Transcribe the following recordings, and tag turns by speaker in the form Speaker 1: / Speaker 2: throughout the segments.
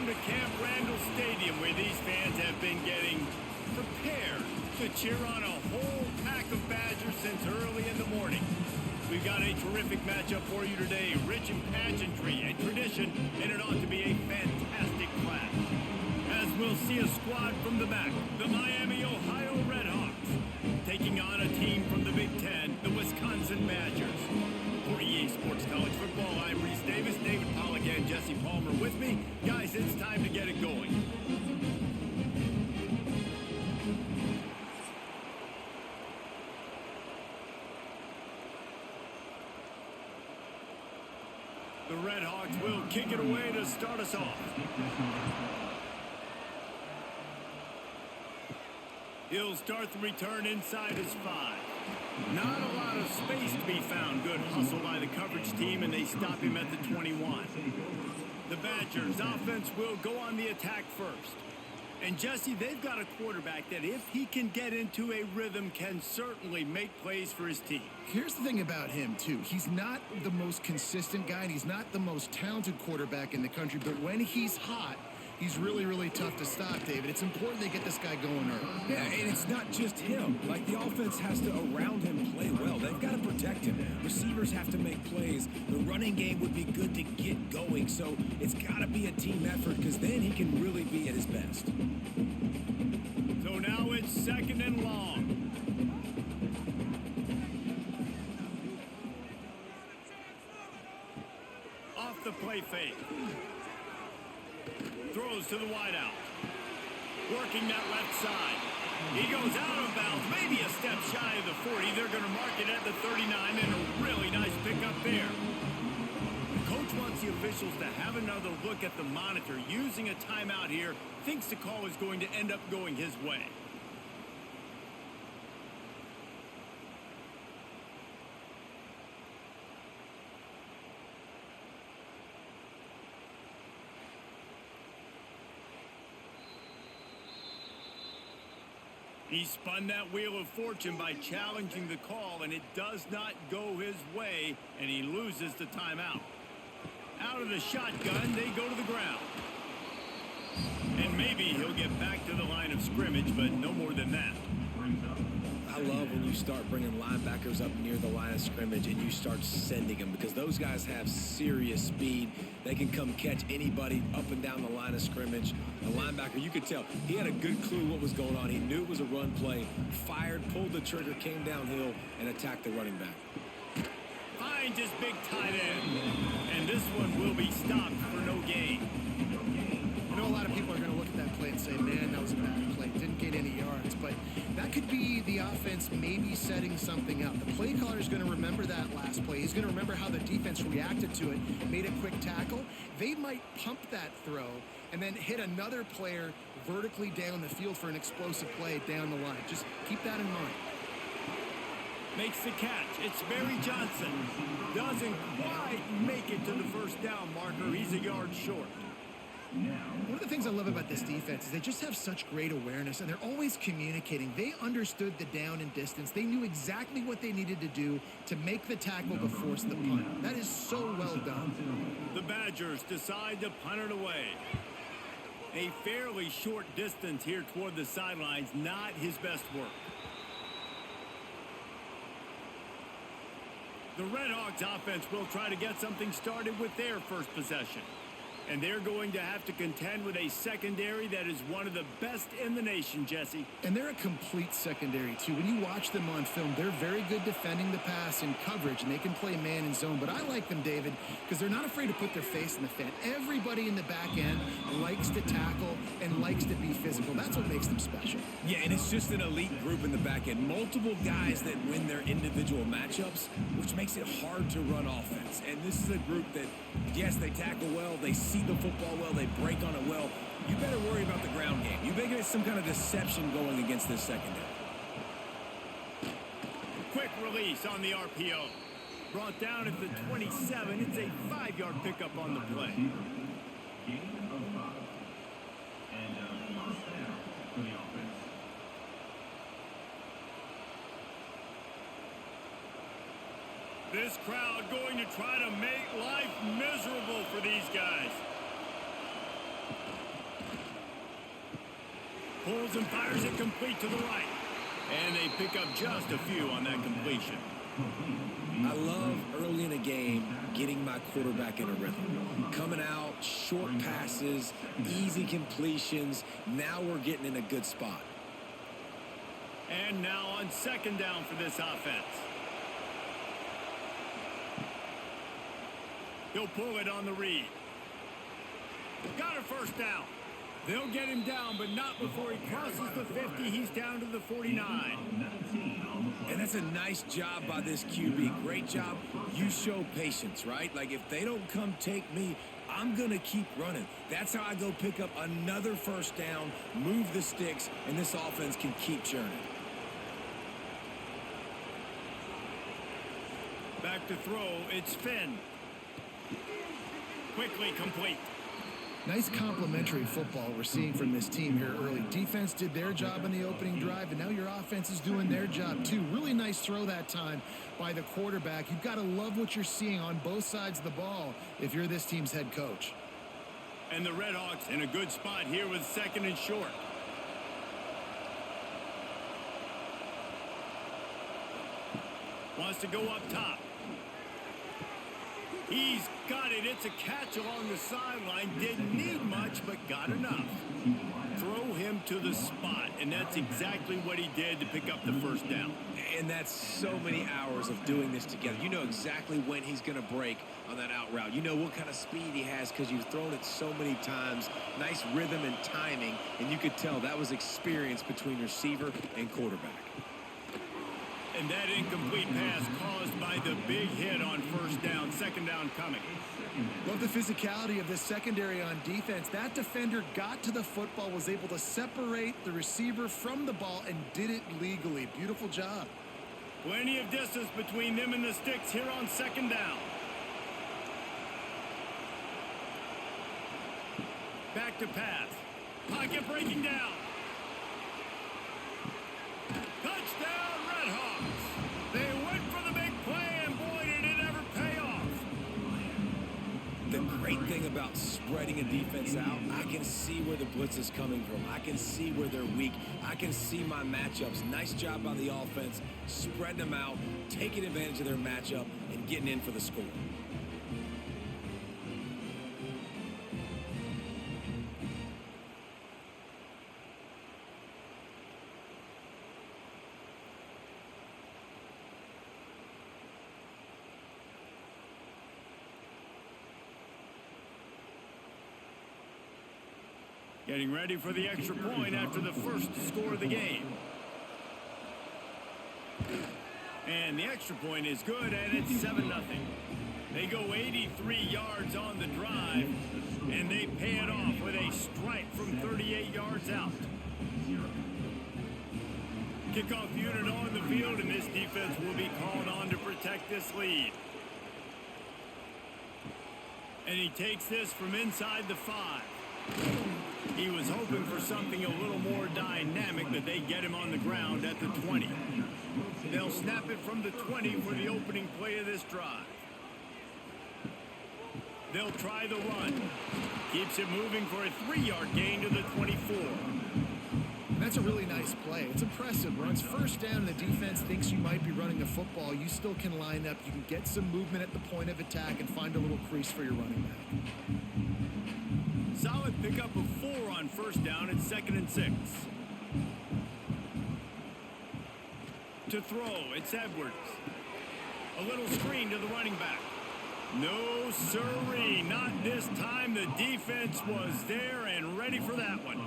Speaker 1: welcome to Camp Randall Stadium, where these fans have been getting prepared to cheer on a whole pack of Badgers since early in the morning. We've got a terrific matchup for you today, rich in pageantry and tradition, and it ought to be a fantastic clash. As we'll see a squad from the back, the Miami, Ohio RedHawks, taking on a team from the Big Ten, the Wisconsin Badgers. For EA Sports College Football, I'm Reese Davis, David Pollack, and Jesse Palmer with me. Guys, it's time to get it going. The RedHawks will kick it away to start us off. He'll start the return inside his 5. Not a lot of space to be found. Good hustle by the coverage team, and they stop him at the 21. The Badgers offense will go on the attack first. And Jesse, they've got a quarterback that if he can get into a rhythm can certainly make plays for his team.
Speaker 2: Here's the thing about him, too. He's not the most consistent guy, and he's not the most talented quarterback in the country, but when he's hot, he's really, really tough to stop, David. It's important they get this guy going early.
Speaker 3: Yeah, and it's not just him. Like, the offense has to, around him, play well. They've got to protect him. Receivers have to make plays. The running game would be good to get going. So it's got to be a team effort, because then he can really be at his best.
Speaker 1: So now it's 2nd and long. Off the play fake. Throws to the wideout. Working that left side. He goes out of bounds, maybe a step shy of the 40. They're going to mark it at the 39, and a really nice pickup there. The coach wants the officials to have another look at the monitor. Using a timeout here, thinks the call is going to end up going his way. He spun that wheel of fortune by challenging the call, and it does not go his way, and he loses the timeout. Out of the shotgun, they go to the ground. And maybe he'll get back to the line of scrimmage, but no more than that.
Speaker 3: I love when you start bringing linebackers up near the line of scrimmage and you start sending them, because those guys have serious speed. They can come catch anybody up and down the line of scrimmage. The linebacker, you could tell, he had a good clue what was going on. He knew it was a run play, fired, pulled the trigger, came downhill, and attacked the running back.
Speaker 1: Finds his big tight end. And this one will be stopped for no gain.
Speaker 2: I know a lot of people are going to look at that play and say, man, that was a bad play. Didn't get any yards. But that could be the offense maybe setting something up. The play caller is going to remember that last play. He's going to remember how the defense reacted to it, made a quick tackle. They might pump that throw and then hit another player vertically down the field for an explosive play down the line. Just keep that in mind.
Speaker 1: Makes the catch. It's Barry Johnson. Doesn't quite make it to the first down marker. He's a yard short.
Speaker 2: One of the things I love about this defense is they just have such great awareness, and they're always communicating. They understood the down and distance. They knew exactly what they needed to do to make the tackle to force the punt. That is so well done.
Speaker 1: The Badgers decide to punt it away. A fairly short distance here toward the sidelines, not his best work. The RedHawks offense will try to get something started with their first possession. And they're going to have to contend with a secondary that is one of the best in the nation, Jesse.
Speaker 2: And they're a complete secondary, too. When you watch them on film, they're very good defending the pass and coverage, and they can play man and zone. But I like them, David, because they're not afraid to put their face in the fan. Everybody in the back end likes to tackle and likes to be physical. That's what makes them special.
Speaker 3: Yeah, and it's just an elite group in the back end. Multiple guys that win their individual matchups, which makes it hard to run offense. And this is a group that, yes, they tackle well, they see the football well, they break on it well. You better worry about the ground game. You better get some kind of deception going against this secondary.
Speaker 1: Quick release on the RPO. Brought down at the 27. It's a 5-yard pickup on the play. This crowd going to try to make life miserable for these guys. Pulls and fires it complete to the right. And they pick up just a few on that completion.
Speaker 3: I love early in a game getting my quarterback in a rhythm. Coming out, short passes, easy completions. Now we're getting in a good spot.
Speaker 1: And now on second down for this offense. He'll pull it on the read. Got a first down. They'll get him down, but not before he crosses the 50. He's down to the 49.
Speaker 3: And that's a nice job by this QB. Great job. You show patience, right? Like, if they don't come take me, I'm going to keep running. That's how I go pick up another first down, move the sticks, and this offense can keep churning.
Speaker 1: Back to throw. It's Finn. Quickly complete.
Speaker 2: Nice complimentary football we're seeing from this team here early. Defense did their job in the opening drive, and now your offense is doing their job too. Really nice throw that time by the quarterback. You've got to love what you're seeing on both sides of the ball if you're this team's head coach.
Speaker 1: And the RedHawks in a good spot here with second and short. Wants to go up top. He's got it. It's a catch along the sideline. Didn't need much, but got enough. Throw him to the spot, and that's exactly what he did to pick up the first down.
Speaker 3: And that's so many hours of doing this together. You know exactly when he's going to break on that out route. You know what kind of speed he has because you've thrown it so many times. Nice rhythm and timing, and you could tell that was experience between receiver and quarterback.
Speaker 1: And that incomplete pass caused by the big hit on first down. Second down coming.
Speaker 2: Love the physicality of this secondary on defense. That defender got to the football, was able to separate the receiver from the ball, and did it legally. Beautiful job.
Speaker 1: Plenty of distance between them and the sticks here on second down. Back to pass. Pocket breaking down. Touchdown, RedHawks. They went for the big play, and boy, did it ever pay off.
Speaker 3: The great thing about spreading a defense out, I can see where the blitz is coming from. I can see where they're weak. I can see my matchups. Nice job by the offense, spreading them out, taking advantage of their matchup, and getting in for the score.
Speaker 1: Getting ready for the extra point after the first score of the game. And the extra point is good, and it's 7-0. They go 83 yards on the drive, and they pay it off with a strike from 38 yards out. Kickoff unit on the field, and this defense will be called on to protect this lead. And he takes this from inside the 5. He was hoping for something a little more dynamic, but they get him on the ground at the 20. They'll snap it from the 20 for the opening play of this drive. They'll try the run. Keeps it moving for a 3-yard gain to the 24.
Speaker 2: That's a really nice play. It's impressive. Runs first down, and the defense thinks you might be running the football. You still can line up. You can get some movement at the point of attack and find a little crease for your running back.
Speaker 1: Solid pickup of 4 on first down. It's 2nd and 6. To throw, it's Edwards. A little screen to the running back. No siree, not this time. The defense was there and ready for that one.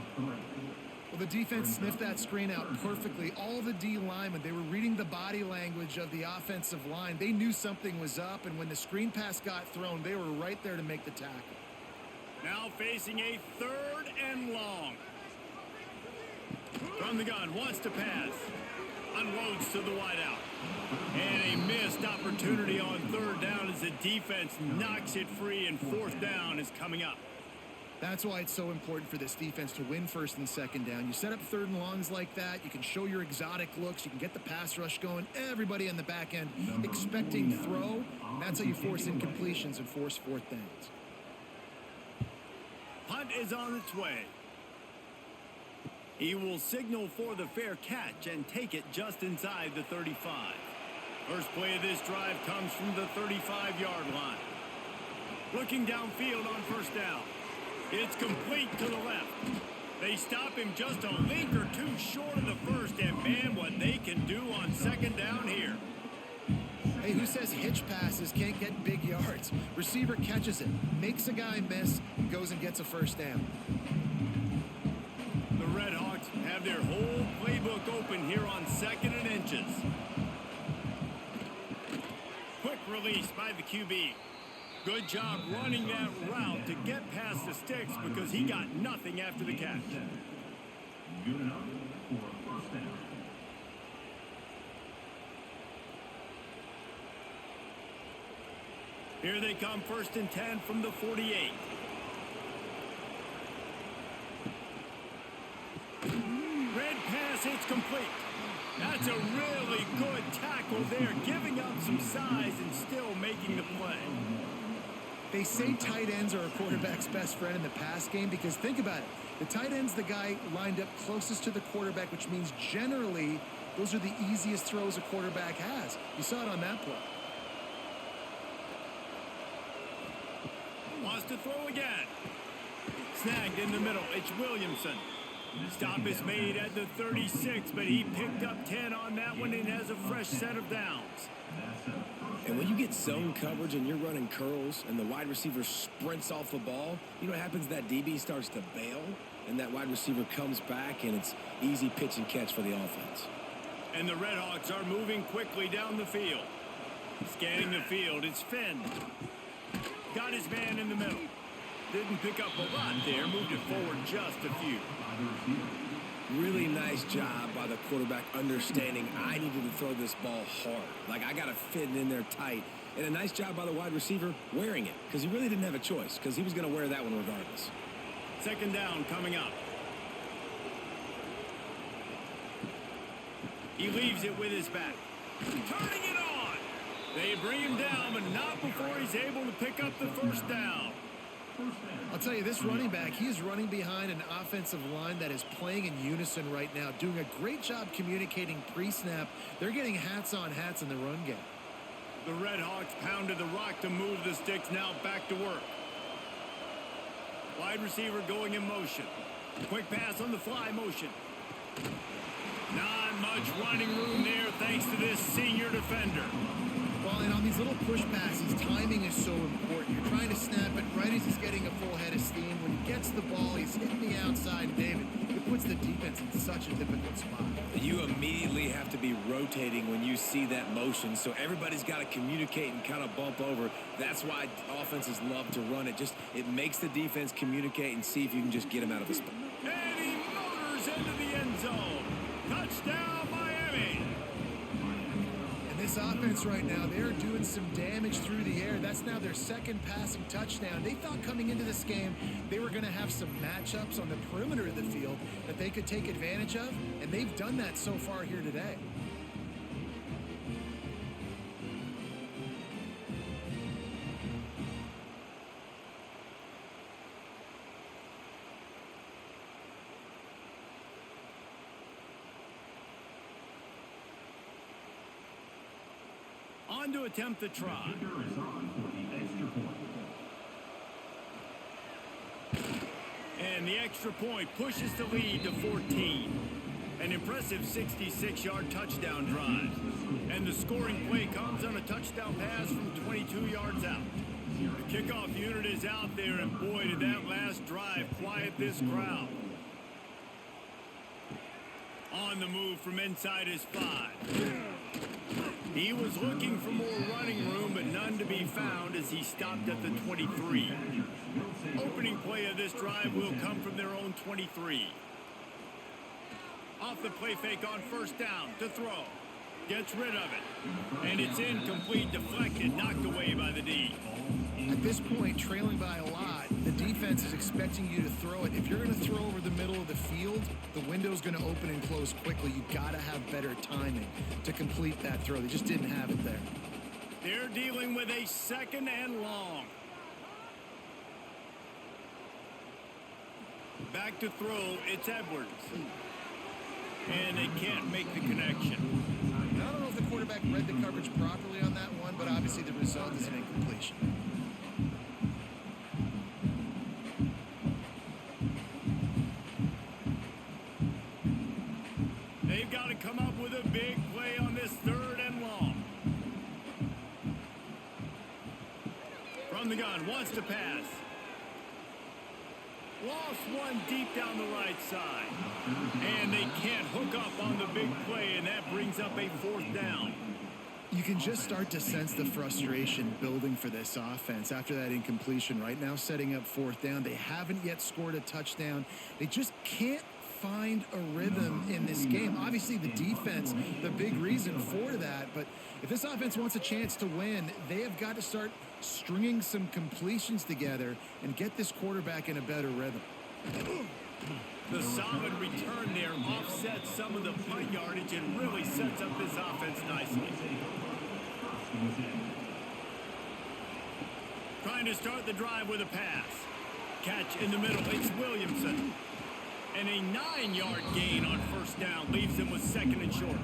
Speaker 2: Well, the defense sniffed that screen out perfectly. All the D linemen, they were reading the body language of the offensive line. They knew something was up, and when the screen pass got thrown, they were right there to make the tackle.
Speaker 1: Now facing a 3rd and long. From the gun, wants to pass. Unloads to the wideout. And a missed opportunity on 3rd down as the defense knocks it free, and 4th down is coming up.
Speaker 2: That's why it's so important for this defense to win 1st and 2nd down. You set up 3rd and longs like that. You can show your exotic looks. You can get the pass rush going. Everybody on the back end expecting throw. And that's how you force incompletions and force 4th downs.
Speaker 1: Punt is on its way. He will signal for the fair catch and take it just inside the 35. First play of this drive comes from the 35-yard line. Looking downfield on first down. It's complete to the left. They stop him just a link or two short of the first, and man, what they can do on second down here.
Speaker 2: Hey, who says hitch passes can't get big yards? Receiver catches it, makes a guy miss, and goes and gets a first down.
Speaker 1: The RedHawks have their whole playbook open here on 2nd and inches. Quick release by the QB. Good job running that route to get past the sticks because he got nothing after the catch.
Speaker 4: Good enough for a first down.
Speaker 1: Here they come, 1st and 10 from the 48. Red pass, it's complete. That's a really good tackle there, giving up some size and still making the play.
Speaker 2: They say tight ends are a quarterback's best friend in the pass game because think about it. The tight end's the guy lined up closest to the quarterback, which means generally those are the easiest throws a quarterback has. You saw it on that play.
Speaker 1: Wants to throw again. Snagged in the middle. It's Williamson. Stop is made at the 36, but he picked up 10 on that one and has a fresh set of downs.
Speaker 3: And when you get zone coverage and you're running curls and the wide receiver sprints off the ball, you know what happens? That DB starts to bail, and that wide receiver comes back, and it's easy pitch and catch for the offense.
Speaker 1: And the RedHawks are moving quickly down the field. Scanning the field, it's Finn. Got his man in the middle. Didn't pick up a lot there, moved it forward just a few.
Speaker 3: Really nice job by the quarterback understanding I needed to throw this ball hard. Like, I got to fit it in there tight. And a nice job by the wide receiver wearing it because he really didn't have a choice because he was going to wear that one regardless.
Speaker 1: Second down coming up. He leaves it with his back. Turning it on. They bring him down, but not before he's able to pick up the first down.
Speaker 2: I'll tell you, this running back, he is running behind an offensive line that is playing in unison right now, doing a great job communicating pre-snap. They're getting hats on hats in the run game.
Speaker 1: The RedHawks pounded the rock to move the sticks, now back to work. Wide receiver going in motion. Quick pass on the fly motion. Not much running room there thanks to this senior defender.
Speaker 2: Well, and on these little push passes, timing is so important. You're trying to snap it right as he's getting a full head of steam. When he gets the ball, he's hitting the outside, David. It puts the defense in such a difficult spot.
Speaker 3: You immediately have to be rotating when you see that motion, so everybody's got to communicate and kind of bump over. That's why offenses love to run it. It makes the defense communicate and see if you can just get him out of the spot.
Speaker 1: And he motors into the end zone. Touchdown, Miami.
Speaker 2: This offense right now, they're doing some damage through the air. That's now their second passing touchdown. They thought coming into this game they were going to have some matchups on the perimeter of the field that they could take advantage of, and they've done that so far here today.
Speaker 1: On to attempt the try. And the extra point pushes the lead to 14. An impressive 66-yard touchdown drive. And the scoring play comes on a touchdown pass from 22 yards out. The kickoff unit is out there, and boy, did that last drive quiet this crowd. On the move from inside his 5. He was looking for more running room, but none to be found as he stopped at the 23. Opening play of this drive will come from their own 23. Off the play fake on first down to throw. Gets rid of it. And it's incomplete, deflected, knocked away by the D.
Speaker 2: At this point, trailing by a lot, the defense is expecting you to throw it. If you're going to throw over the middle of the field, the window's going to open and close quickly. You've got to have better timing to complete that throw. They just didn't have it there.
Speaker 1: They're dealing with a second and long. Back to throw, it's Edwards. And they can't make the connection.
Speaker 2: I don't know if the quarterback read the coverage properly on that one, but obviously the result is an incompletion.
Speaker 1: They've got to come up with a big play on this 3rd and long. From the gun, wants to pass. Lost one deep down the right side. And they can't hook up on the big play, and that brings up a 4th down.
Speaker 2: You can just start to sense the frustration building for this offense after that incompletion. Right now, setting up 4th down. They haven't yet scored a touchdown. They just can't find a rhythm in this game. Obviously, the defense, the big reason for that. But if this offense wants a chance to win, they have got to start stringing some completions together and get this quarterback in a better rhythm.
Speaker 1: The solid return there offsets some of the punt yardage and really sets up this offense nicely. Trying to start the drive with a pass. Catch in the middle. It's Williamson. And a 9-yard gain on 1st down leaves them with 2nd and short.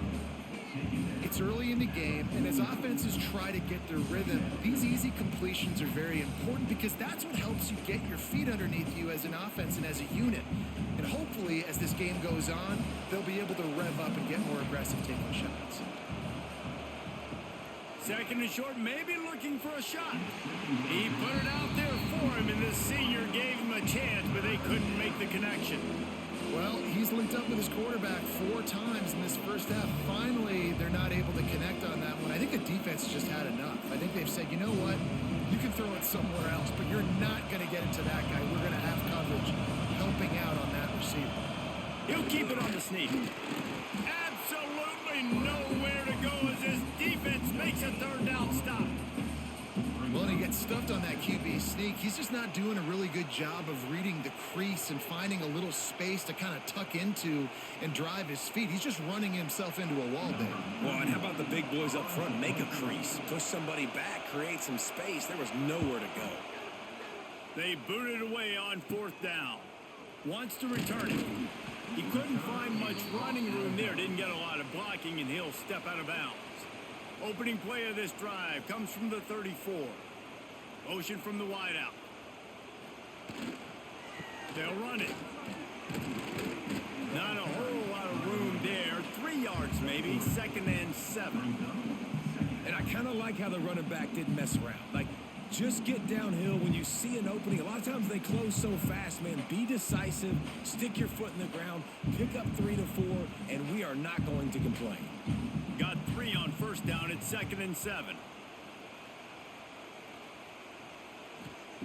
Speaker 2: It's early in the game, and as offenses try to get their rhythm, these easy completions are very important because that's what helps you get your feet underneath you as an offense and as a unit. And hopefully, as this game goes on, they'll be able to rev up and get more aggressive taking shots.
Speaker 1: 2nd and short, maybe looking for a shot. He put it out there for him, and the senior gave him a chance, but they couldn't make the connection.
Speaker 2: Well, he's linked up with his quarterback 4 times in this first half. Finally, they're not able to connect on that one. I think the defense just had enough. I think they've said, you know what? You can throw it somewhere else, but you're not going to get it to that guy. We're going to have coverage helping out on that receiver.
Speaker 1: He'll keep it on the sneak. Absolutely nowhere to go as his defense makes a 3rd down stop.
Speaker 2: Well, and he gets stuffed on that QB sneak. He's just not doing a really good job of reading the crease and finding a little space to kind of tuck into and drive his feet. He's just running himself into a wall there.
Speaker 3: Well, and how about the big boys up front? Make a crease, push somebody back, create some space. There was nowhere to go.
Speaker 1: They booted away on 4th down. Wants to return it. He couldn't find much running room there. Didn't get a lot of blocking, and he'll step out of bounds. Opening play of this drive comes from the 34. Motion from the wideout. They'll run it. Not a whole lot of room there. 3 yards maybe. 2nd and 7.
Speaker 3: And I kind of like how the running back didn't mess around. Like, just get downhill when you see an opening. A lot of times they close so fast, man. Be decisive. Stick your foot in the ground. Pick up 3 to 4, and we are not going to complain.
Speaker 1: Got 3 on 1st down. It's 2nd and 7.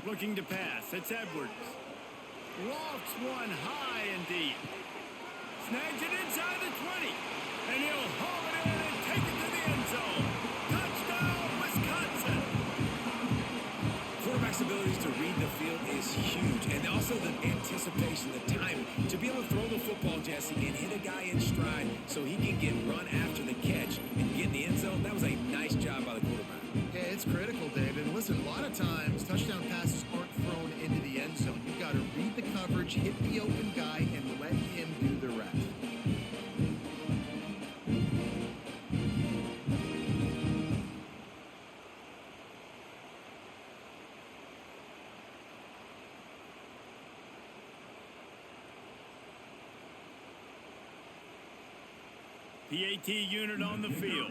Speaker 1: Looking to pass. It's Edwards. Lofts one high and deep. Snags it inside the 20. And he'll haul it in and take it to the end zone. Touchdown, Wisconsin.
Speaker 3: Quarterback's abilities to read the field is huge. And also the anticipation, the timing. To be able to throw the football, Jesse, and hit a guy in stride so he can get run after the catch and get in the end zone, that was a nice job by the quarterback.
Speaker 2: Yeah, it's critical, David. And listen, a lot of times touchdown passes aren't thrown into the end zone. You've got to read the coverage, hit the open guy, and let him do the rest.
Speaker 1: PAT unit on the field.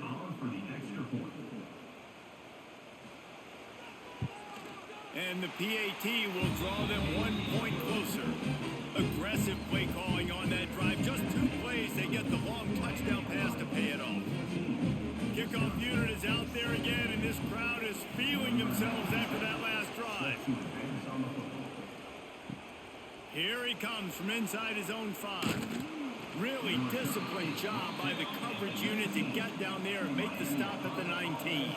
Speaker 1: And the PAT will draw them 1 point closer. Aggressive play calling on that drive. Just 2 plays, they get the long touchdown pass to pay it off. Kickoff unit is out there again, and this crowd is feeling themselves after that last drive. Here he comes from inside his own 5. Really disciplined job by the coverage unit to get down there and make the stop at the 19.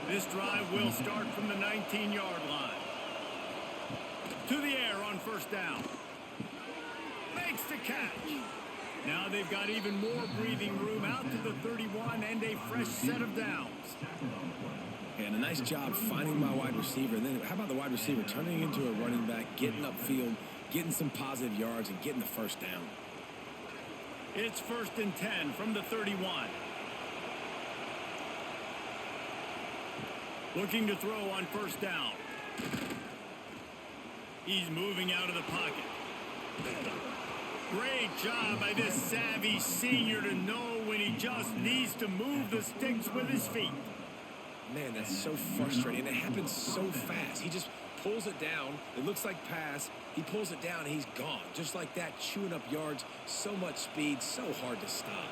Speaker 1: This drive will start from the 19-yard line. To the air on 1st down. Makes the catch. Now they've got even more breathing room out to the 31 and a fresh set of downs.
Speaker 3: And a nice job finding my wide receiver. And then how about the wide receiver turning into a running back, getting upfield, getting some positive yards, and getting the 1st down.
Speaker 1: It's 1st and 10 from the 31. Looking to throw on 1st down. He's moving out of the pocket. Great job by this savvy senior to know when he just needs to move the sticks with his feet.
Speaker 3: Man, that's so frustrating. It happens so fast. He just pulls it down. It looks like pass. He pulls it down, and he's gone. Just like that, chewing up yards. So much speed, so hard to stop.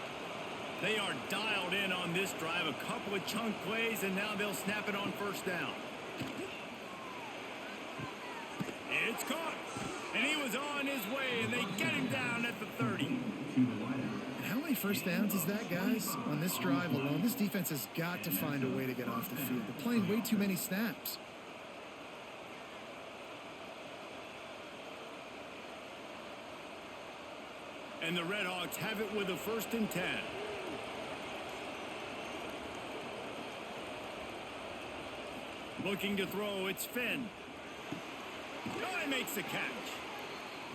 Speaker 1: They are dialed in on this drive. A couple of chunk plays, and now they'll snap it on 1st down. It's caught. And he was on his way, and they get him down at the 30.
Speaker 2: And how many 1st downs is that, guys? On this drive alone, this defense has got to find a way to get off the field. They're playing way too many snaps.
Speaker 1: And the RedHawks have it with a 1st and 10. Looking to throw, it's Finn. Guy makes the catch.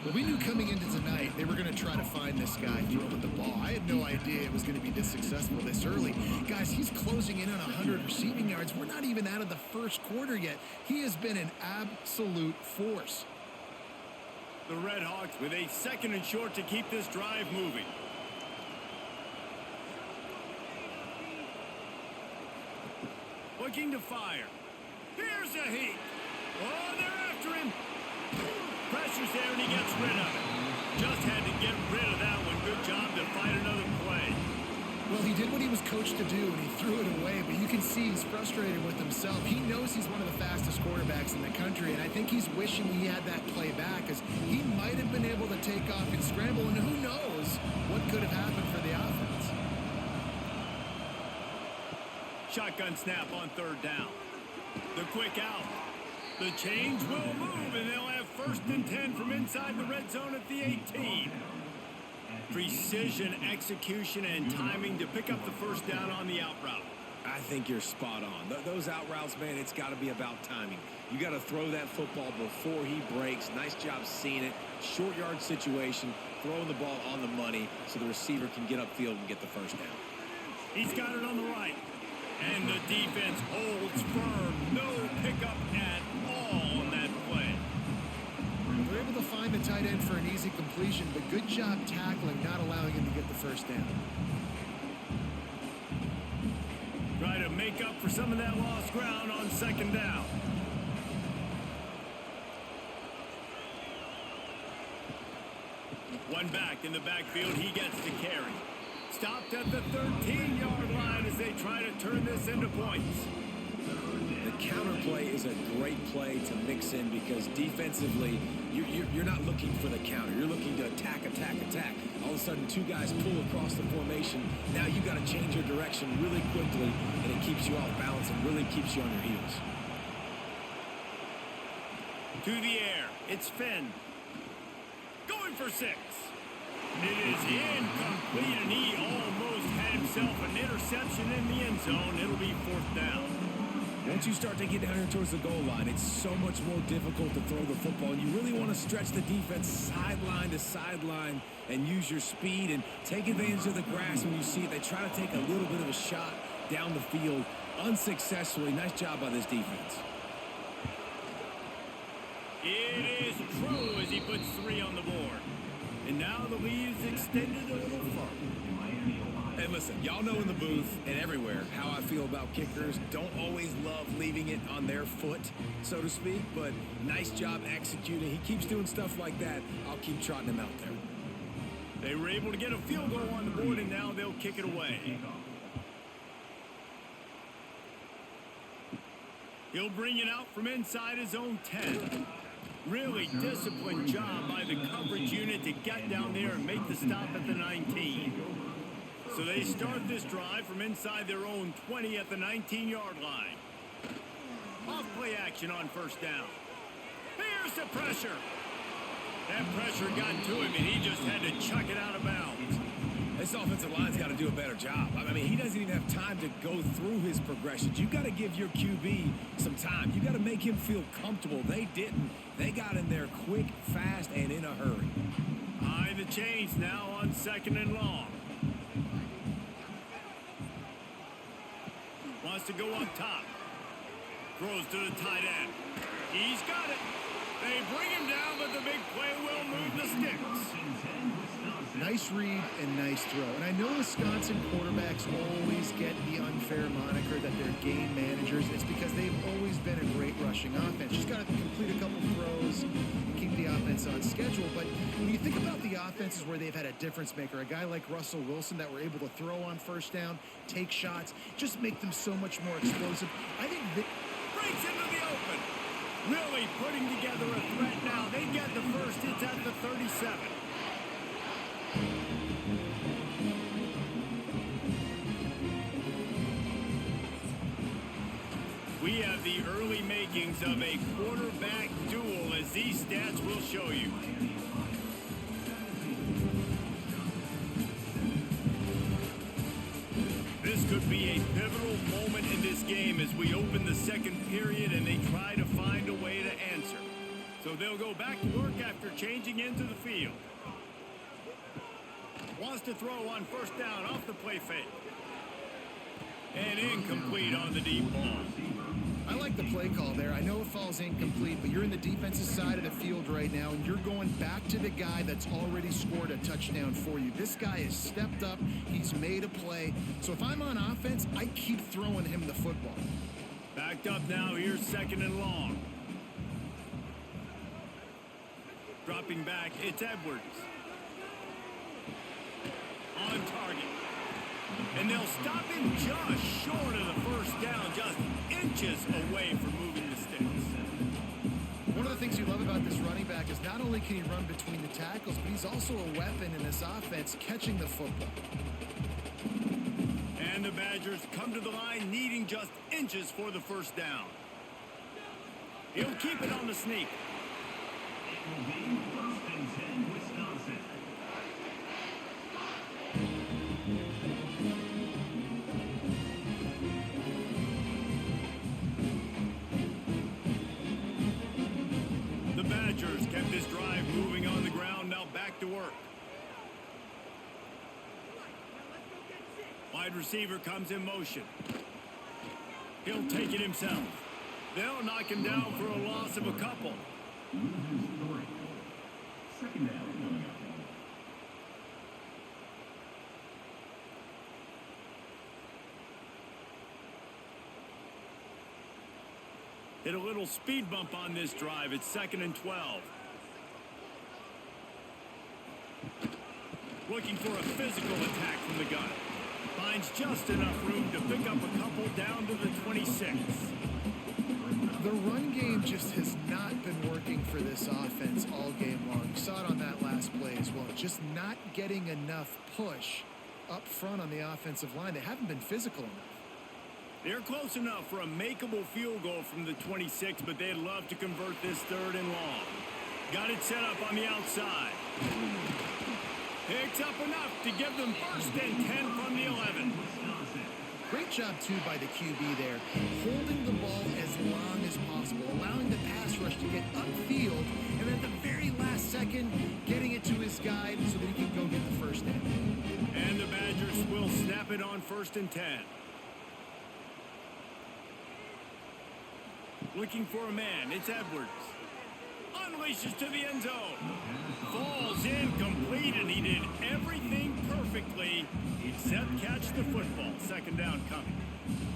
Speaker 2: Well, we knew coming into tonight they were going to try to find this guy throwing the ball. I had no idea it was going to be this successful this early. Guys, he's closing in on 100 receiving yards. We're not even out of the 1st quarter yet. He has been an absolute force.
Speaker 1: The RedHawks with a 2nd and short to keep this drive moving. Looking to fire. Here's a heat. Oh, they're after him. Pressure's there, and he gets rid of it. Just had to get rid of that one. Good job to fight another play.
Speaker 2: Well, he did what he was coached to do, and he threw it away, but you can see he's frustrated with himself. He knows he's one of the fastest quarterbacks in the country, and I think he's wishing he had that play back, because he might have been able to take off and scramble, and who knows what could have happened for the offense.
Speaker 1: Shotgun snap on 3rd down. The quick out. The change will move, and they'll have 1st and 10 from inside the red zone at the 18. Precision, execution, and timing to pick up the 1st down on the out route.
Speaker 3: I think you're spot on. Those out routes, man, it's got to be about timing. You got to throw that football before he breaks. Nice job seeing it. Short yard situation, throwing the ball on the money so the receiver can get upfield and get the 1st down.
Speaker 1: He's got it on the right. And the defense holds firm. No pickup at all on that play.
Speaker 2: They're able to find the tight end for an easy completion, but good job tackling, not allowing him to get the 1st down.
Speaker 1: Try to make up for some of that lost ground on 2nd down. One back in the backfield. He gets to carry. Stopped at the 13-yard line as they try to turn this into points.
Speaker 3: The counter play is a great play to mix in because defensively, you're not looking for the counter. You're looking to attack, attack, attack. All of a sudden, 2 guys pull across the formation. Now you got to change your direction really quickly, and it keeps you off balance and really keeps you on your heels.
Speaker 1: To the air. It's Finn. Going for 6. It is incomplete, and he almost had himself an interception in the end zone. It'll be 4th down.
Speaker 3: Once you start to get down here towards the goal line, it's so much more difficult to throw the football. And you really want to stretch the defense sideline to sideline and use your speed and take advantage of the grass when you see it. They try to take a little bit of a shot down the field unsuccessfully. Nice job by this defense.
Speaker 1: It is true as he puts 3 on the board. And now the lead is extended a little further.
Speaker 3: And listen, y'all know in the booth and everywhere how I feel about kickers. Don't always love leaving it on their foot, so to speak, but nice job executing. He keeps doing stuff like that. I'll keep trotting him out there.
Speaker 1: They were able to get a field goal on the board, and now they'll kick it away. He'll bring it out from inside his own 10. Really disciplined job by the coverage unit to get down there and make the stop at the 19. So they start this drive from inside their own 20 at the 19-yard line. Off play action on 1st down. Here's the pressure. That pressure got to him, and he just had to chuck it out of bounds.
Speaker 3: This offensive line's got to do a better job. I mean, he doesn't even have time to go through his progressions. You got to give your QB some time. You got to make him feel comfortable. They didn't. They got in there quick, fast, and in a hurry.
Speaker 1: Behind the chains now on 2nd and long. Wants to go up top. Throws to the tight end. He's got it. They bring him down, but the big play will move the sticks.
Speaker 2: Nice read and nice throw. And I know Wisconsin quarterbacks always get the unfair moniker that they're game managers. It's because they've always been a great rushing offense. Just got to complete a couple throws and keep the offense on schedule. But when you think about the offenses where they've had a difference maker, a guy like Russell Wilson that were able to throw on first down, take shots, just make them so much more explosive. I think that
Speaker 1: Breaks into the open. Really putting together a threat now. They get the first. It's at the 37. We have the early makings of a quarterback duel, as these stats will show you. This could be a pivotal moment in this game as we open the second period and they try to find a way to answer. So they'll go back to work after changing into the field. Wants to throw on first down off the play fake. And incomplete on the deep ball.
Speaker 2: I like the play call there. I know it falls incomplete, but you're in the defensive side of the field right now, and you're going back to the guy that's already scored a touchdown for you. This guy has stepped up. He's made a play. So if I'm on offense, I keep throwing him the football.
Speaker 1: Backed up now. Here's 2nd and long. Dropping back. It's Edwards. On target. And they'll stop him just short of the first down, just inches away from moving the sticks.
Speaker 2: One of the things you love about this running back is not only can he run between the tackles, but he's also a weapon in this offense, catching the football.
Speaker 1: And the Badgers come to the line needing just inches for the first down. He'll keep it on the sneak.
Speaker 4: It will be 1st and 10, Wisconsin.
Speaker 1: The Badgers kept this drive moving on the ground, now back to work. Wide receiver comes in motion. He'll take it himself. They'll knock him down for a loss of a couple.
Speaker 4: Loses 3. 2nd down.
Speaker 1: Hit a little speed bump on this drive. It's 2nd and 12. Looking for a physical attack from the gun. Finds just enough room to pick up a couple down to the 26.
Speaker 2: The run game just has not been working for this offense all game long. You saw it on that last play as well. Just not getting enough push up front on the offensive line. They haven't been physical enough.
Speaker 1: They're close enough for a makeable field goal from the 26, but they'd love to convert this 3rd and long. Got it set up on the outside. Picks up enough to give them 1st and 10 from the 11.
Speaker 2: Great job, too, by the QB there. Holding the ball as long as possible, allowing the pass rush to get upfield, and then at the very last second, getting it to his guide so that he can go get the first down.
Speaker 1: And the Badgers will snap it on 1st and 10. Looking for a man. It's Edwards. Unleashes to the end zone. Falls incomplete, and he did everything perfectly except catch the football. 2nd down coming.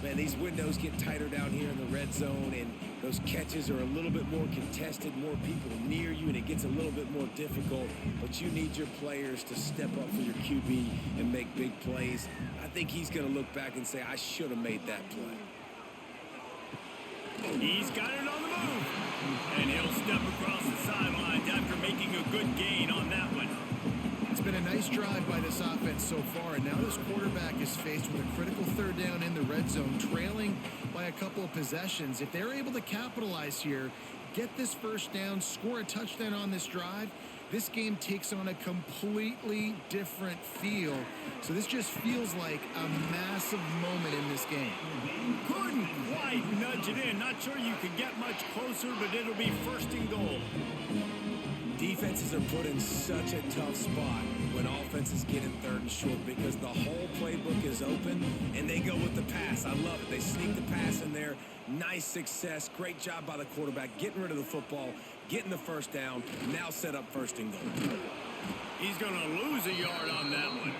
Speaker 3: Man, these windows get tighter down here in the red zone, and those catches are a little bit more contested, more people near you, and it gets a little bit more difficult. But you need your players to step up for your QB and make big plays. I think he's going to look back and say, I should have made that play.
Speaker 1: He's got it on the move. And he'll step across the sidelines after making a good gain on that one.
Speaker 2: It's been a nice drive by this offense so far, and now this quarterback is faced with a critical 3rd down in the red zone, trailing by a couple of possessions. If they're able to capitalize here, get this first down, score a touchdown on this drive, this game takes on a completely different feel. So this just feels like a massive moment in this game.
Speaker 1: Couldn't quite nudge it in. Not sure you could get much closer, but it'll be 1st and goal.
Speaker 3: Defenses are put in such a tough spot when offenses get in 3rd and short because the whole playbook is open and they go with the pass. I love it. They sneak the pass in there. Nice success. Great job by the quarterback getting rid of the football, getting the first down, now set up 1st and goal.
Speaker 1: He's going to lose a yard on that one.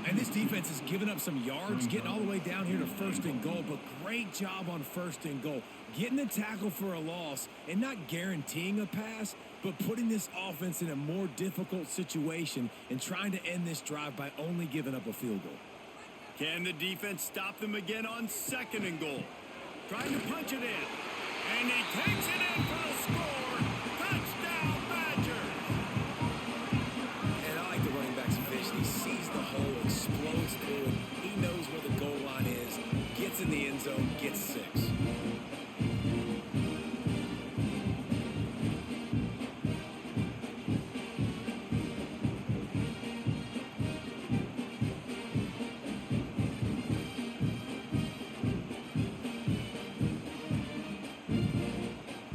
Speaker 3: And this defense is giving up some yards, getting all the way down here to 1st and goal, but great job on 1st and goal. Getting the tackle for a loss and not guaranteeing a pass, but putting this offense in a more difficult situation and trying to end this drive by only giving up a field goal.
Speaker 1: Can the defense stop them again on 2nd and goal? Trying to punch it in. And he takes it in for the score. Touchdown, Badgers!
Speaker 3: And I like the running back's vision. He sees the hole, explodes through it. He knows where the goal line is, gets in the end zone, gets 6.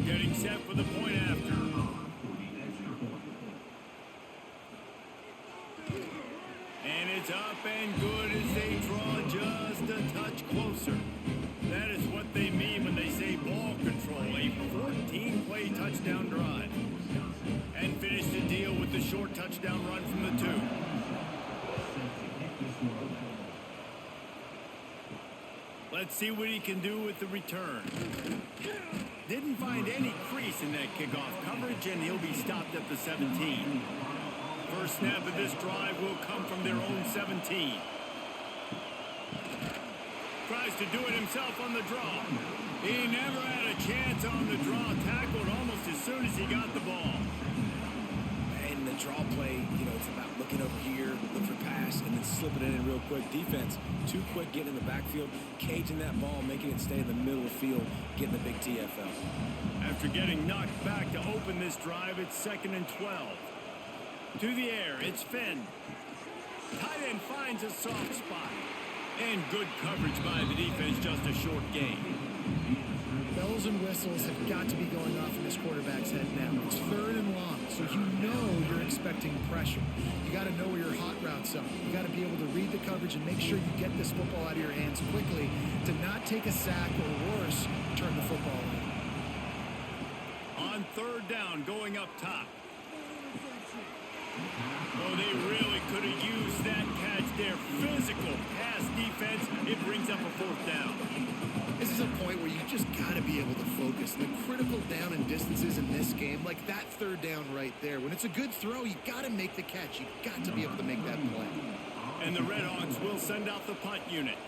Speaker 1: Getting set for the point after. And it's up and good as they draw just a touch closer. That is what they mean when they say ball control. A 14-play touchdown drive. And finish the deal with the short touchdown run from the 2. Let's see what he can do with the return. Didn't find any crease in that kickoff coverage, and he'll be stopped at the 17. First snap of this drive will come from their own 17. Tries to do it himself on the draw. He never had a chance on the draw. Tackled almost as soon as he got the ball.
Speaker 3: And the draw play, it's about looking over here, look for pass, and then slipping it in real quick. Defense, too quick getting in the backfield, caging that ball, making it stay in the middle of the field, getting the big TFL.
Speaker 1: After getting knocked back to open this drive, it's 2nd and 12. To the air, it's Finn. Tight end finds a soft spot. And good coverage by the defense, just a short gain.
Speaker 2: Bells and whistles have got to be going off in this quarterback's head now. It's 3rd and long, so you know you're expecting pressure. You got to know where your hot routes are. You got to be able to read the coverage and make sure you get this football out of your hands quickly to not take a sack or worse, turn the football over.
Speaker 1: On 3rd down, going up top. Oh, they really could have used that catch there. Physical pass defense. It brings up a 4th down.
Speaker 2: This is a point where you just got to be able to focus. The critical down and distances in this game, like that 3rd down right there. When it's a good throw, you got to make the catch. You got to be able to make that play.
Speaker 1: And the RedHawks will send out the punt unit.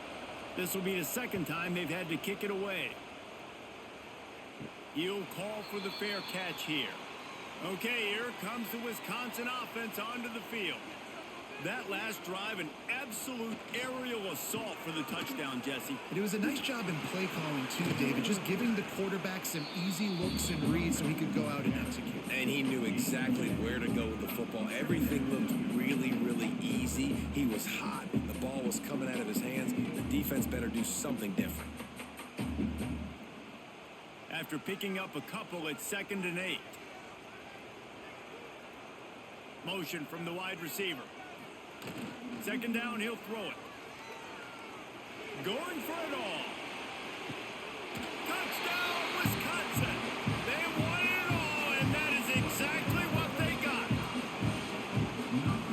Speaker 1: This will be the 2nd time they've had to kick it away. He'll call for the fair catch here. Okay, here comes the Wisconsin offense onto the field. That last drive, an absolute aerial assault for the touchdown, Jesse.
Speaker 2: And it was a nice job in play calling too, David, just giving the quarterback some easy looks and reads so he could go out and execute.
Speaker 3: And he knew exactly where to go with the football. Everything looked really, really easy. He was hot. The ball was coming out of his hands. The defense better do something different.
Speaker 1: After picking up a couple, it's 2nd and 8. Motion from the wide receiver. 2nd down, he'll throw it. Going for it all. Touchdown, Wisconsin. They won it all, and that is exactly what they got.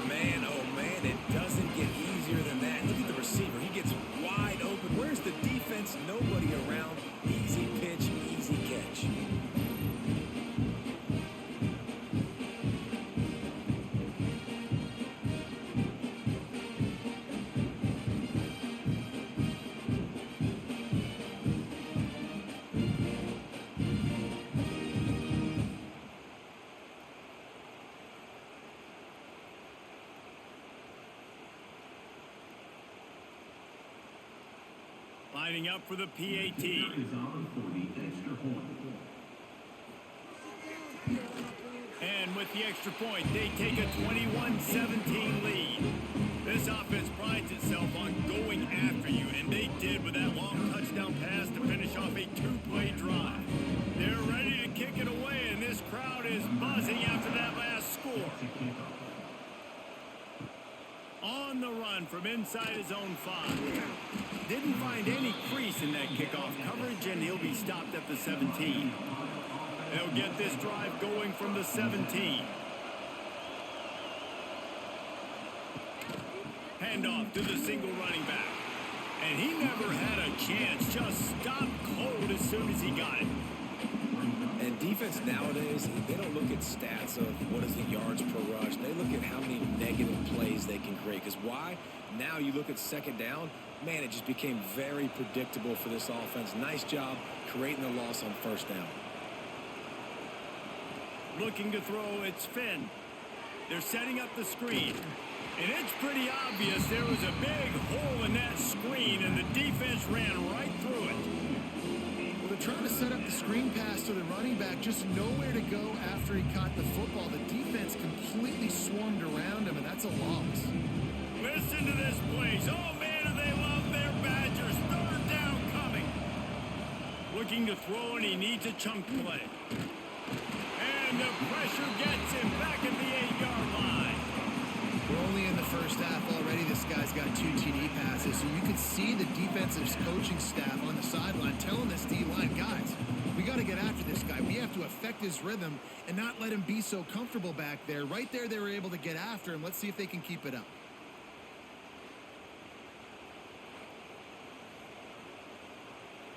Speaker 3: Man, oh man, it doesn't get easier than that. Look at the receiver. He gets wide open. Where's the defense? Nobody around. Easy pitch, easy catch.
Speaker 1: Lining up for the PAT.
Speaker 4: Is on for the extra point.
Speaker 1: And with the extra point, they take a 21-17 lead. This offense prides itself on going after you, and they did with that long touchdown pass to finish off a 2-play drive. They're ready to kick it away, and this crowd is buzzing after on the run from inside his own 5. Didn't find any crease in that kickoff coverage, and he'll be stopped at the 17. They'll get this drive going from the 17. Handoff to the single running back. And he never had a chance, just stopped cold as soon as he got it.
Speaker 3: And defense nowadays, they don't look at stats of what is the yards per rush. They look at how many negative plays they can create. Because why? Now you look at second down, man, it just became very predictable for this offense. Nice job creating the loss on first down.
Speaker 1: Looking to throw, it's Finn. They're setting up the screen. And it's pretty obvious there was a big hole in that screen, and the defense ran right through it.
Speaker 2: Well, they're trying to set up the screen pass to the running back, just nowhere to go after he caught the football. The defense completely swarmed around him, and that's a loss.
Speaker 1: Listen to this place. Oh, man, do they love their Badgers. Third down coming. Looking to throw, and he needs a chunk play. And the pressure gets him back at the 8-yard line.
Speaker 2: We're only in the first half already. This guy's got 2 TD passes, so you could see the defensive coaching staff on the sideline telling this D-line, guys, we got to get after this guy. We have to affect his rhythm and not let him be so comfortable back there. Right there, they were able to get after him. Let's see if they can keep it up.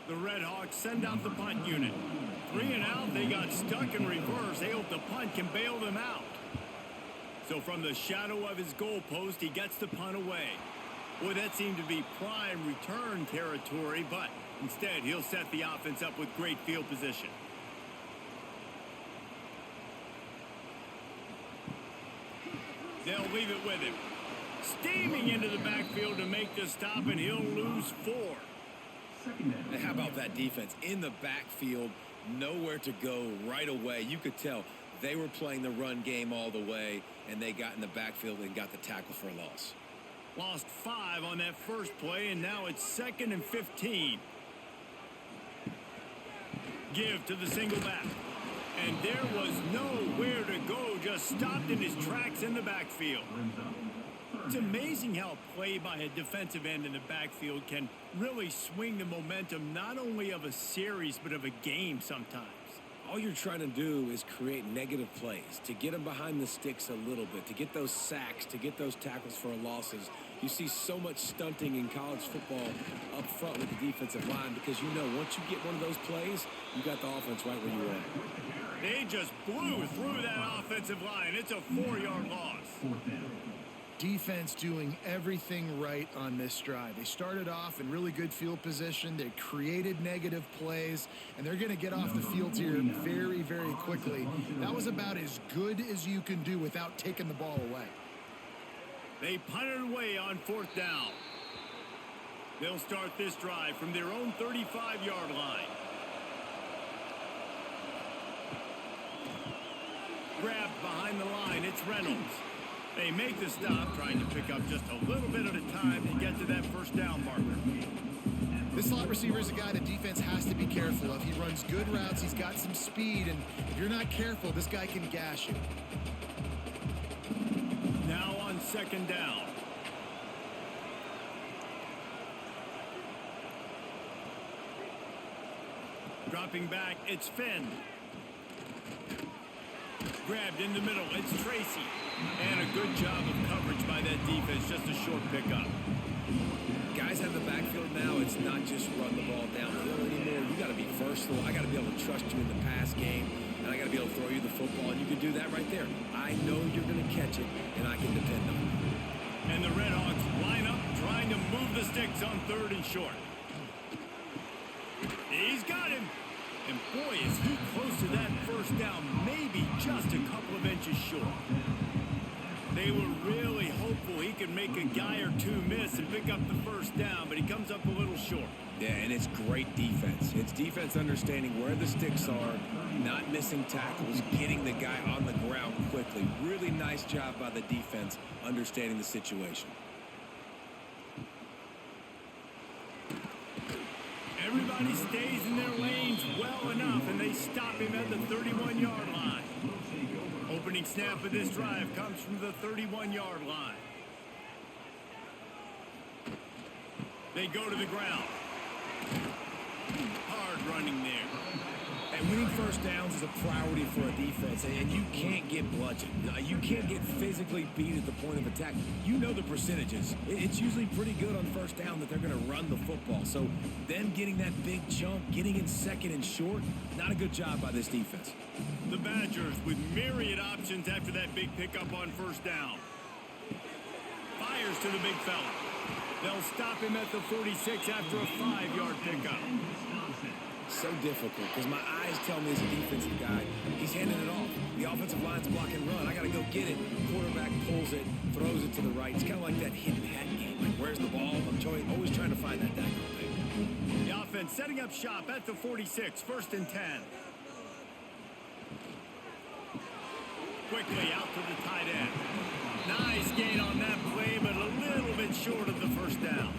Speaker 1: The RedHawks send out the punt unit. 3 and out, they got stuck in reverse. They hope the punt can bail them out. So from the shadow of his goalpost, he gets the punt away. Boy, that seemed to be prime return territory, but instead he'll set the offense up with great field position. They'll leave it with him. Steaming into the backfield to make the stop, and he'll lose 4.
Speaker 3: And how about that defense in the backfield, nowhere to go right away. You could tell they were playing the run game all the way, and they got in the backfield and got the tackle for a loss.
Speaker 1: Lost 5 on that first play, and now it's 2nd and 15. Give to the single back. And there was nowhere to go, just stopped in his tracks in the backfield. It's amazing how a play by a defensive end in the backfield can really swing the momentum not only of a series but of a game sometimes.
Speaker 3: All you're trying to do is create negative plays, to get them behind the sticks a little bit, to get those sacks, to get those tackles for losses. You see so much stunting in college football up front with the defensive line because you know once you get one of those plays, you got the offense right where you want.
Speaker 1: They just blew through that offensive line. It's a 4-yard loss.
Speaker 2: Defense doing everything right on this drive. They started off in really good field position. They created negative plays, and they're going to get off the field here very, very quickly. That was about as good as you can do without taking the ball away.
Speaker 1: They punted away on 4th down. They'll start this drive from their own 35-yard line. Grabbed behind the line, it's Reynolds. They make the stop, trying to pick up just a little bit at a time to get to that first down marker.
Speaker 2: This slot receiver is a guy the defense has to be careful of. He runs good routes, he's got some speed, and if you're not careful, this guy can gash you.
Speaker 1: Now on 2nd down. Dropping back, it's Finn. Grabbed in the middle, it's Tracy. And a good job of coverage by that defense, just a short pickup.
Speaker 3: Guys have the backfield now. It's not just run the ball downhill anymore. You got to be versatile. I got to be able to trust you in the pass game, and I got to be able to throw you the football, and you can do that right there. I know you're going to catch it, and I can depend on it.
Speaker 1: And the RedHawks line up, trying to move the sticks on 3rd and short. He's got him. And boy, is he close to that first down, maybe just a couple of inches short. They were really hopeful he could make a guy or two miss and pick up the first down, but he comes up a little short.
Speaker 3: Yeah, and it's great defense. It's defense understanding where the sticks are, not missing tackles, getting the guy on the ground quickly. Really nice job by the defense understanding the situation.
Speaker 1: Everybody stays in their lanes well enough, and they stop him at the 31-yard line. Opening snap of this drive comes from the 31-yard line. They go to the ground. Hard running there.
Speaker 3: And winning first downs is a priority for a defense, and you can't get bludgeoned. You can't get physically beat at the point of attack. You know the percentages. It's usually pretty good on first down that they're going to run the football. So them getting that big chunk, getting in second and short, not a good job by this defense.
Speaker 1: The Badgers with myriad options after that big pickup on first down. Fires to the big fella. They'll stop him at the 46 after a 5-yard pickup.
Speaker 3: So difficult because my eyes tell me as a defensive guy, he's handing it off. The offensive line's blocking run. I got to go get it. Quarterback pulls it, throws it to the right. It's kind of like that hidden hat game. Like, where's the ball? I'm always trying to find that dagger thing.
Speaker 1: The offense setting up shop at the 46, 1st and 10. Quickly out to the tight end. Nice gain on that play, but a little bit short of the first down.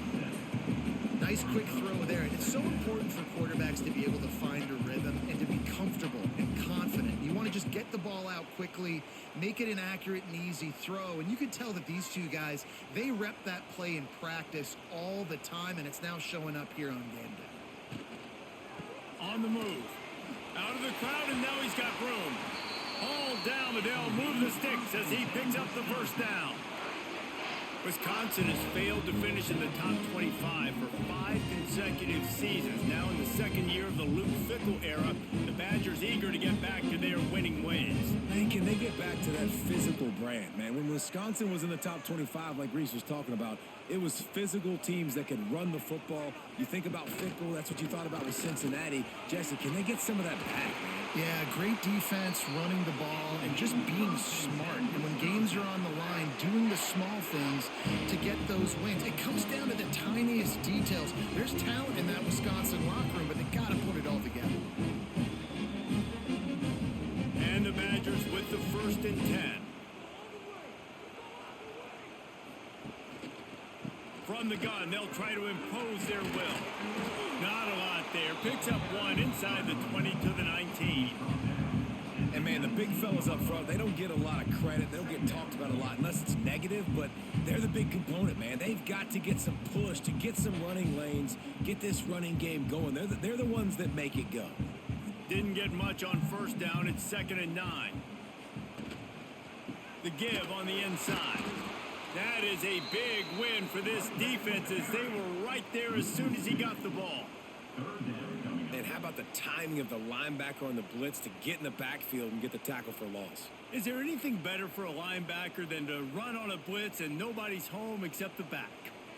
Speaker 2: Nice quick throw there. And it's so important for quarterbacks to be able to find a rhythm and to be comfortable and confident. You want to just get the ball out quickly, make it an accurate and easy throw. And you can tell that these two guys, they rep that play in practice all the time, and it's now showing up here on game day.
Speaker 1: On the move. Out of the crowd, and now he's got room. All down, Liddell move the sticks as he picks up the first down. Wisconsin has failed to finish in the top 25 for 5 consecutive seasons. Now in the second year of the Luke Fickell era, the Badgers eager to get back to their winning ways.
Speaker 3: Man, can they get back to that physical brand, man? When Wisconsin was in the top 25, like Reese was talking about, it was physical teams that could run the football. You think about Fickell, that's what you thought about with Cincinnati. Jesse, can they get some of that back, man?
Speaker 2: Yeah, great defense, running the ball, and just being smart. And when games are on the line, doing the small things to get those wins. It comes down to the tiniest details. There's talent in that Wisconsin locker room, but they got to put it all together.
Speaker 1: And the Badgers with the 1st and 10. From the gun, they'll try to impose their will. Not a lot there. Picks up one inside the 20 to the 19.
Speaker 3: And, man, the big fellas up front, they don't get a lot of credit. They don't get talked about a lot unless it's negative, but they're the big component, man. They've got to get some push to get some running lanes, get this running game going. They're the ones that make it go.
Speaker 1: Didn't get much on first down. It's 2nd and 9. The give on the inside. That is a big win for this defense as they were right there as soon as he got the ball.
Speaker 3: And how about the timing of the linebacker on the blitz to get in the backfield and get the tackle for loss?
Speaker 1: Is there anything better for a linebacker than to run on a blitz and nobody's home except the back?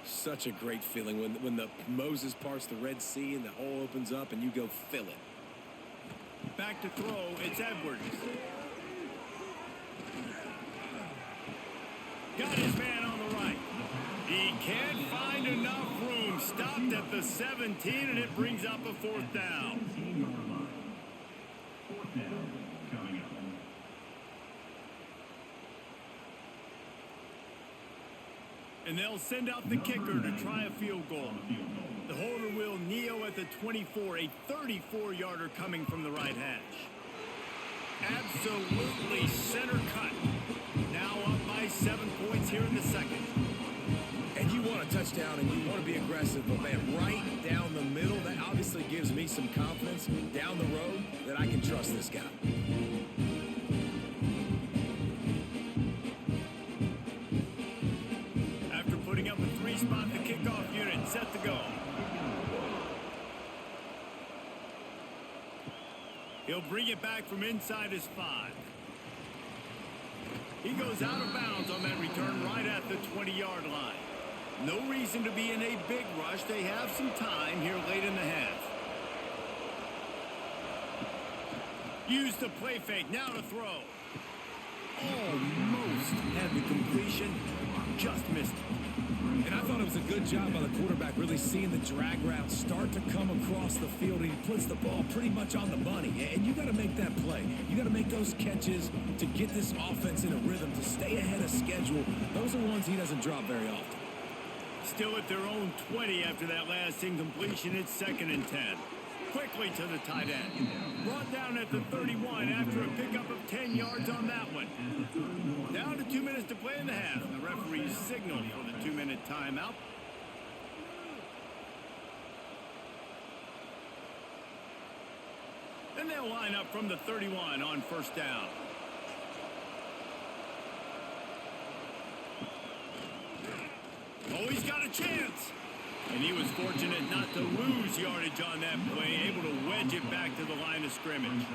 Speaker 3: Such a great feeling when the Moses parts the Red Sea and the hole opens up and you go fill it.
Speaker 1: Back to throw, it's Edwards. Got his man on the right. He can't find enough room. Stopped at the 17, and it brings up a 4th down.
Speaker 4: 4th down coming up.
Speaker 1: And they'll send out the kicker to try a field goal. The holder will kneel at the 24, a 34-yarder coming from the right hash. Absolutely center cut. Now up by 7 points here in the second.
Speaker 3: And you want a touchdown and you want to be aggressive, but man, right down the middle, that obviously gives me some confidence down the road that I can trust this guy.
Speaker 1: After putting up a 3-spot, the kickoff unit set to go. He'll bring it back from inside his 5. He goes out of bounds on that return right at the 20-yard line. No reason to be in a big rush. They have some time here late in the half. Use the play fake. Now to throw. Almost had the completion. Just missed it.
Speaker 3: And I thought it was a good job by the quarterback really seeing the drag route start to come across the field. He puts the ball pretty much on the money. And you got to make that play. You got to make those catches to get this offense in a rhythm, to stay ahead of schedule. Those are ones he doesn't drop very often.
Speaker 1: Still at their own 20 after that last incompletion. It's 2nd and 10. Quickly to the tight end. Brought down at the 31 after a pickup of 10 yards on that one. Down to 2 minutes to play in the half. The referee's signal for the 2-minute timeout. And they'll line up from the 31 on first down. Oh, he's got a chance. And he was fortunate not to lose yardage on that play, able to wedge it back to the line of scrimmage.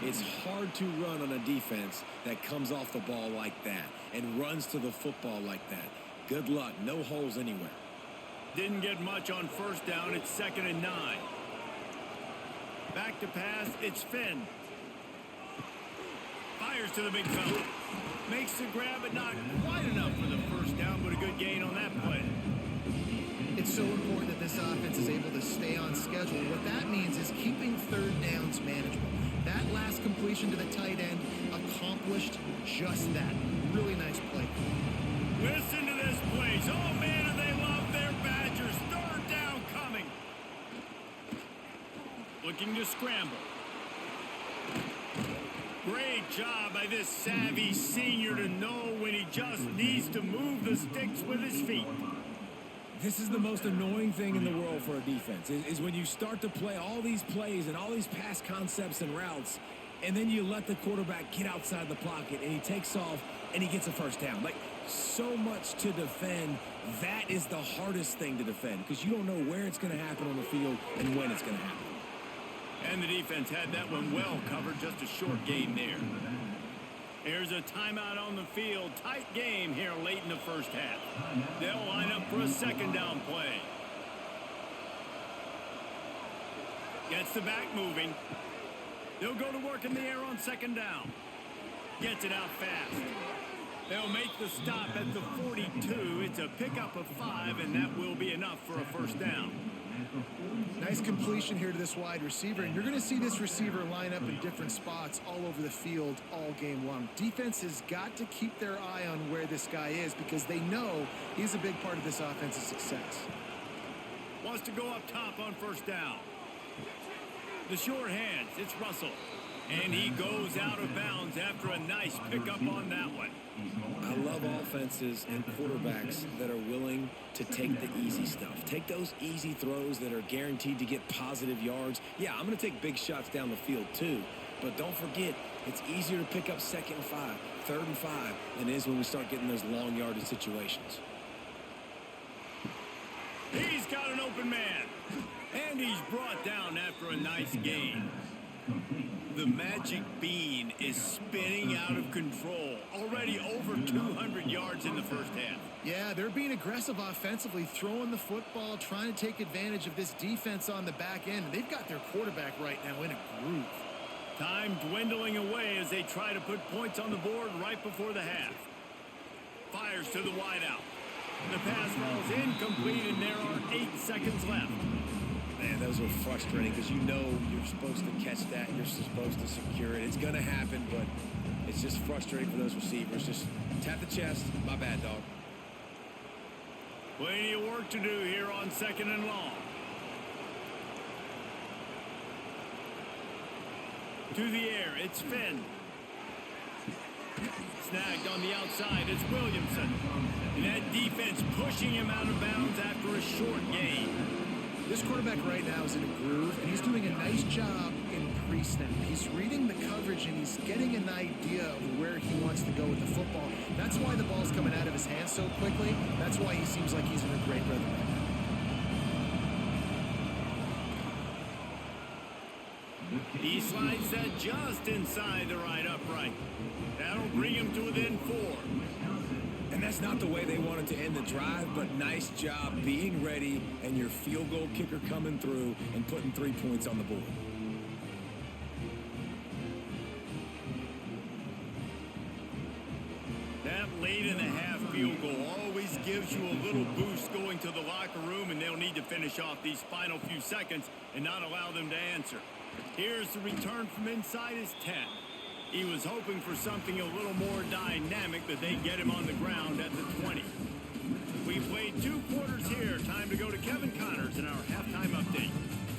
Speaker 3: It's hard to run on a defense that comes off the ball like that and runs to the football like that. Good luck. No holes anywhere.
Speaker 1: Didn't get much on first down. It's 2nd and 9. Back to pass. It's Finn. Fires to the big fella. Makes the grab, but not quite enough for the first down, but a good gain on that play.
Speaker 2: It's so important that this offense is able to stay on schedule. What that means is keeping third downs manageable. That last completion to the tight end accomplished just that. Really nice play.
Speaker 1: Listen to this place. Oh, man, do they love their Badgers. Third down coming. Looking to scramble. Great job by this savvy senior to know when he just needs to move the sticks with his feet.
Speaker 3: This is the most annoying thing in the world for a defense, is when you start to play all these plays and all these pass concepts and routes, and then you let the quarterback get outside the pocket, and he takes off, and he gets a first down. Like, so much to defend. That is the hardest thing to defend, because you don't know where it's going to happen on the field and when it's going to happen.
Speaker 1: And the defense had that one well covered, just a short gain there. Here's a timeout on the field. Tight game here late in the first half. They'll line up for a 2nd down play. Gets the back moving. They'll go to work in the air on 2nd down. Gets it out fast. They'll make the stop at the 42. It's a pickup of 5, and that will be enough for a first down.
Speaker 2: Nice completion here to this wide receiver, and you're going to see this receiver line up in different spots all over the field all game long. Defense has got to keep their eye on where this guy is because they know he's a big part of this offense's success.
Speaker 1: Wants to go up top on first down. The short hands, it's Russell. And he goes out of bounds after a nice pickup on that one.
Speaker 3: I love offenses and quarterbacks that are willing to take the easy stuff. Take those easy throws that are guaranteed to get positive yards. Yeah, I'm going to take big shots down the field too. But don't forget, it's easier to pick up 2nd and 5, 3rd and 5 than it is when we start getting those long yardage situations.
Speaker 1: He's got an open man. And he's brought down after a nice gain. The magic bean is spinning out of control. Already over 200 yards in the first half.
Speaker 2: Yeah, they're being aggressive offensively, throwing the football, trying to take advantage of this defense on the back end. They've got their quarterback right now in a groove.
Speaker 1: Time dwindling away as they try to put points on the board right before the half. Fires to the wideout. The pass falls incomplete, and there are 8 seconds left.
Speaker 3: Man, those are frustrating because you know you're supposed to catch that. You're supposed to secure it. It's going to happen, but it's just frustrating for those receivers. Just tap the chest. My bad, dog.
Speaker 1: Plenty of work to do here on 2nd and long. To the air, it's Finn. Snagged on the outside, it's Williamson. And that defense pushing him out of bounds after a short gain.
Speaker 2: This quarterback right now is in a groove, and he's doing a nice job in pre-snap. He's reading the coverage, and he's getting an idea of where he wants to go with the football. That's why the ball's coming out of his hands so quickly. That's why he seems like he's in a great rhythm right now.
Speaker 1: He slides that just inside the right upright. That'll bring him to within 4.
Speaker 3: And that's not the way they wanted to end the drive, but nice job being ready and your field goal kicker coming through and putting 3 points on the board.
Speaker 1: That late in the half field goal always gives you a little boost going to the locker room, and they'll need to finish off these final few seconds and not allow them to answer. Here's the return from inside his 10. He was hoping for something a little more dynamic, but they get him on the ground at the 20. We played 2 quarters here. Time to go to Kevin Connors in our halftime update.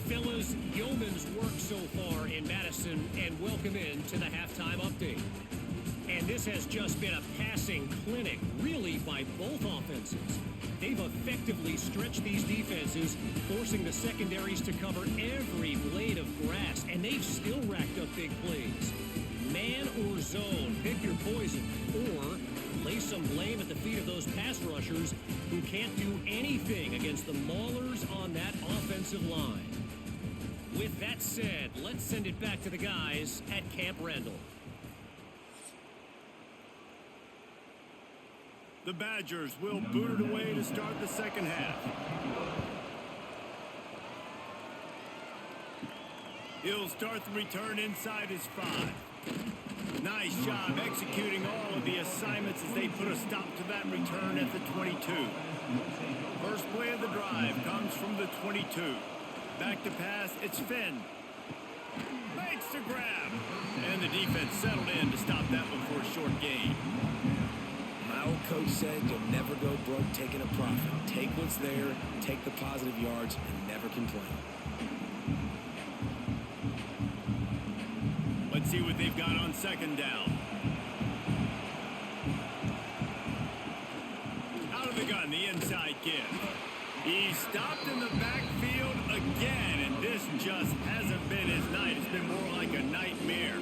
Speaker 5: Fellas, yeoman's work so far in Madison, and welcome in to the halftime update. And this has just been a passing clinic, really, by both offenses. They've effectively stretched these defenses, forcing the secondaries to cover every blade of grass, and they've still racked up big plays. Man or zone, pick your poison, or lay some blame at the feet of those pass rushers who can't do anything against the maulers on that offensive line. With that said, let's send it back to the guys at Camp Randall.
Speaker 1: The Badgers will boot it away to start the second half. He'll start the return inside his 5. Nice job executing all of the assignments as they put a stop to that return at the 22. First play of the drive comes from the 22. Back to pass, it's Finn. Makes the grab. And the defense settled in to stop that one for a short gain.
Speaker 3: My old coach said you'll never go broke taking a profit. Take what's there, take the positive yards, and never complain.
Speaker 1: Let's see what they've got on second down. Out of the gun, the inside give. He's stopped in the backfield again, and this just hasn't been his night. It's been more like a nightmare.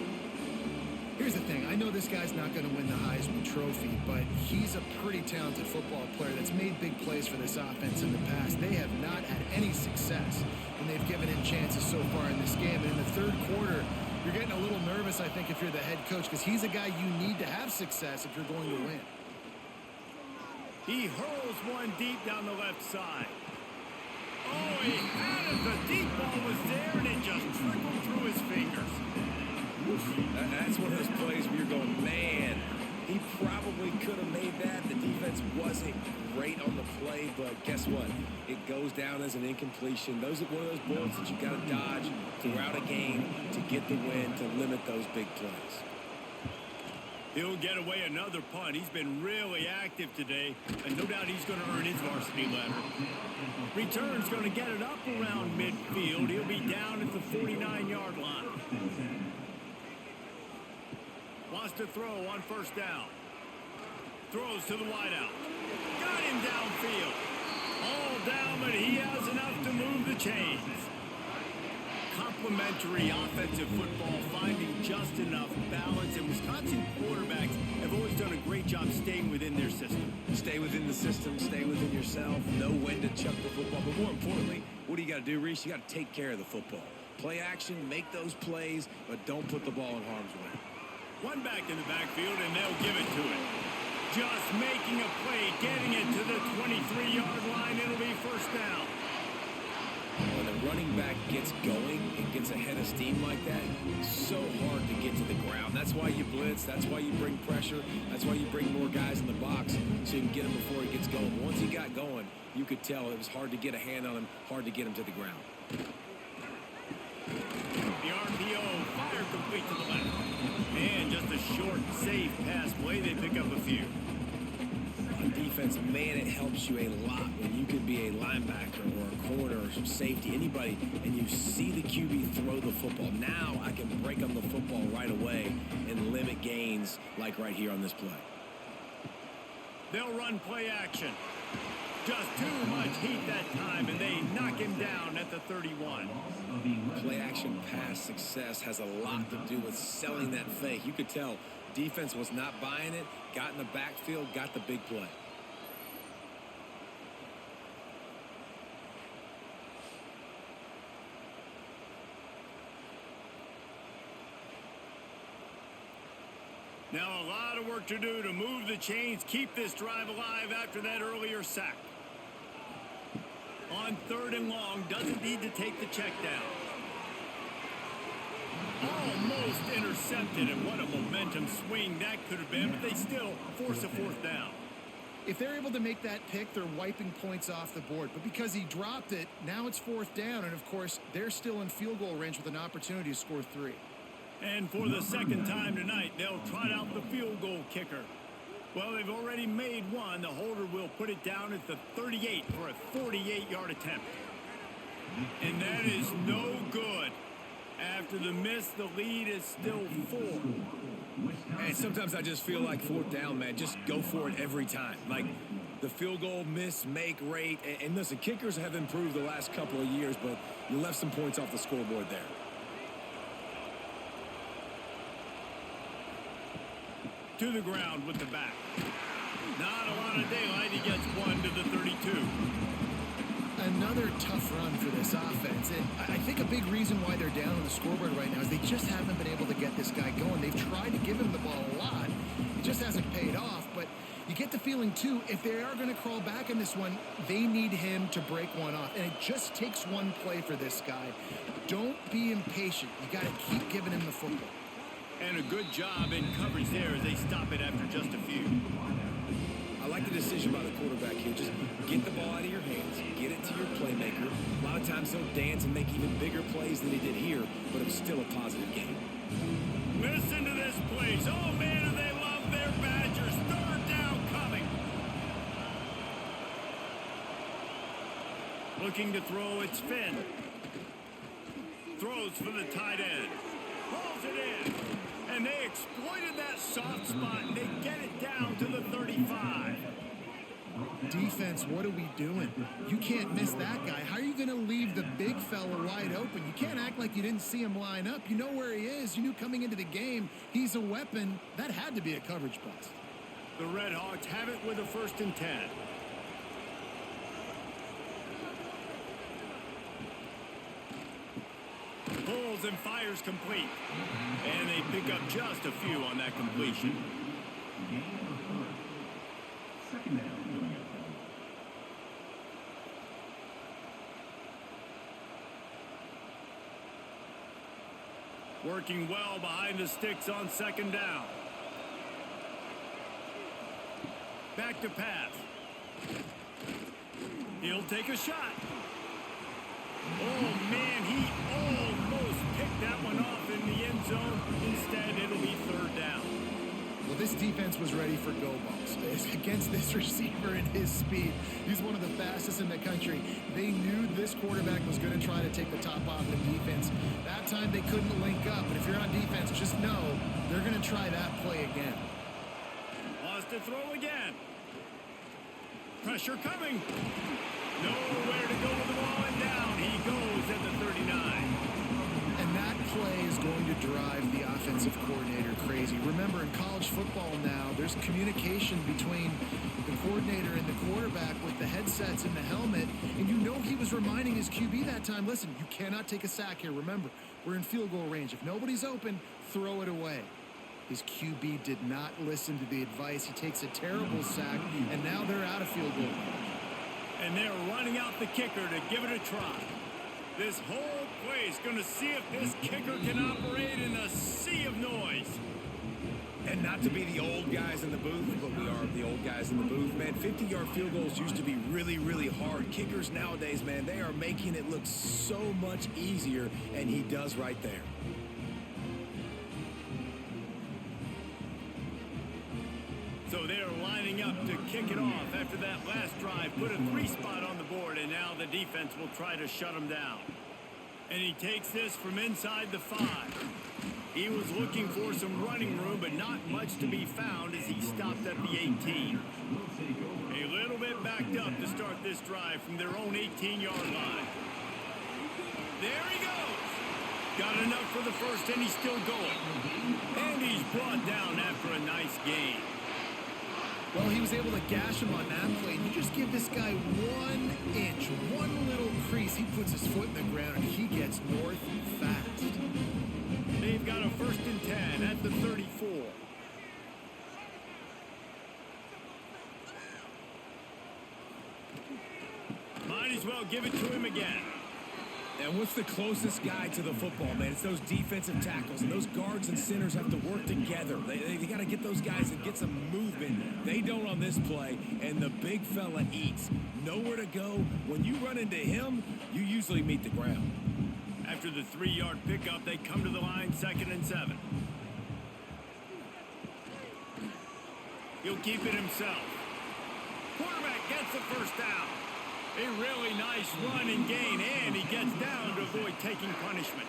Speaker 2: Here's the thing. I know this guy's not going to win the Heisman Trophy, but he's a pretty talented football player that's made big plays for this offense in the past. They have not had any success when they've given him chances so far in this game. And in the third quarter, you're getting a little nervous, I think, if you're the head coach, because he's a guy you need to have success if you're going to win.
Speaker 1: He hurls one deep down the left side. Oh, he had it. The deep ball was there, and it just trickled through his fingers.
Speaker 3: That's one of those plays where you're going, man, he probably could have made that. The defense wasn't great on the play, but guess what? It goes down as an incompletion. Those are one of those bullets that you've got to dodge throughout a game to get the win, to limit those big plays.
Speaker 1: He'll get away another punt. He's been really active today, and no doubt he's going to earn his varsity letter. Return's going to get it up around midfield. He'll be down at the 49-yard line. Wants to throw on first down. Throws to the wideout. Got him downfield. All down, but he has enough to move the chains. Complementary offensive football, finding just enough balance, and Wisconsin quarterbacks have always done a great job staying within their system.
Speaker 3: Stay within the system, stay within yourself, know when to chuck the football. But more importantly, what do you got to do, Reese? You got to take care of the football. Play action, make those plays, but don't put the ball in harm's way.
Speaker 1: One back in the backfield, and they'll give it to him. Just making a play, getting it to the 23-yard line. It'll be first down.
Speaker 3: When a running back gets going and gets ahead of steam like that, it's so hard to get to the ground. That's why you blitz. That's why you bring pressure. That's why you bring more guys in the box so you can get him before he gets going. But once he got going, you could tell it was hard to get a hand on him, hard to get him to the ground.
Speaker 1: The RPO fired complete to the left. And just a short, safe pass play. They pick up a few.
Speaker 3: On defense, man, it helps you a lot when you can be a linebacker or a corner or some safety, anybody, and you see the QB throw the football. Now I can break on the football right away and limit gains like right here on this play.
Speaker 1: They'll run play action. Just too much heat that time, and they knock him down at the 31.
Speaker 3: Play action pass success has a lot to do with selling that fake. You could tell defense was not buying it, got in the backfield, got the big play.
Speaker 1: Now a lot of work to do to move the chains, keep this drive alive after that earlier sack. On third and long, doesn't need to take the check down. Almost intercepted, and what a momentum swing that could have been, but they still force a fourth down.
Speaker 2: If they're able to make that pick, they're wiping points off the board. But because he dropped it, now it's fourth down, and of course, they're still in field goal range with an opportunity to score 3.
Speaker 1: And for the second time tonight, they'll trot out the field goal kicker. Well, they've already made one. The holder will put it down at the 38 for a 48-yard attempt. And that is no good. After the miss, the lead is still 4.
Speaker 3: And sometimes I just feel like fourth down, man, just go for it every time. Like the field goal miss, make rate. And listen, kickers have improved the last couple of years, but you left some points off the scoreboard there.
Speaker 1: To the ground with the back. Not a lot of daylight. He gets one to the 32.
Speaker 2: Another tough run for this offense, and I think a big reason why they're down on the scoreboard right now is they just haven't been able to get this guy going. They've tried to give him the ball a lot. It just hasn't paid off, but you get the feeling, too, if they are going to crawl back in this one, they need him to break one off, and it just takes one play for this guy. Don't be impatient. You got to keep giving him the football.
Speaker 1: And a good job in coverage there as they stop it after just a few.
Speaker 3: I like the decision by the quarterback here. Just get the ball out of your hands, get it to your playmaker. A lot of times he'll dance and make even bigger plays than he did here, but it was still a positive game.
Speaker 1: Listen to this place. Oh, man, do they love their Badgers. Third down coming. Looking to throw, it's Finn. Throws for the tight end. Pulls it in. And they exploited that soft spot, and they get it down to the 35.
Speaker 2: Defense, what are we doing? You can't miss that guy. How are you going to leave the big fella wide open? You can't act like you didn't see him line up. You know where he is. You knew coming into the game he's a weapon. That had to be a coverage bust.
Speaker 1: The RedHawks have it with a 1st and 10. Pulls and fires complete. And they pick up just a few on that completion.
Speaker 4: Game number 4. Second down.
Speaker 1: Working well behind the sticks on 2nd down. Back to pass. He'll take a shot. Oh, man, he almost picked that one off in the end zone. Instead, it'll be 3rd down.
Speaker 2: Well, this defense was ready for go balls against this receiver and his speed. He's one of the fastest in the country. They knew this quarterback was going to try to take the top off the defense. That time they couldn't link up, but if you're on defense, just know they're going to try that play again.
Speaker 1: Wants to throw again. Pressure coming. Nowhere to go with the ball, and down he goes at the 39.
Speaker 2: And that play is going to drive the offensive coordinator crazy. Remember, in college football now, there's communication between the coordinator and the quarterback with the headsets and the helmet, and you know he was reminding his QB that time, listen, you cannot take a sack here. Remember, we're in field goal range. If nobody's open, throw it away. His QB did not listen to the advice. He takes a terrible sack, and now they're out of field goal range.
Speaker 1: And they're running out the kicker to give it a try. This whole play is going to see if this kicker can operate in a sea of noise.
Speaker 3: And not to be the old guys in the booth, but we are the old guys in the booth, man. 50-yard field goals used to be really, really hard. Kickers nowadays, man, they are making it look so much easier, and he does right there.
Speaker 1: So they're lining up to kick it off after that last drive. Put a 3-spot on the board, and now the defense will try to shut him down. And he takes this from inside the 5. He was looking for some running room, but not much to be found as he stopped at the 18. A little bit backed up to start this drive from their own 18-yard line. There he goes. Got enough for the first, and he's still going. And he's brought down after a nice gain.
Speaker 2: Well, he was able to gash him on that play. You just give this guy 1 inch, one little crease. He puts his foot in the ground, and he gets north fast.
Speaker 1: They've got a 1st and 10 at the 34. Might as well give it to him again.
Speaker 3: And what's the closest guy to the football, man? It's those defensive tackles, and those guards and centers have to work together. They got to get those guys and get some movement. They don't on this play, and the big fella eats. Nowhere to go. When you run into him, you usually meet the ground.
Speaker 1: After the 3-yard pickup, they come to the line 2nd and 7. He'll keep it himself. Quarterback gets the 1st down. A really nice run and gain, and he gets down to avoid taking punishment.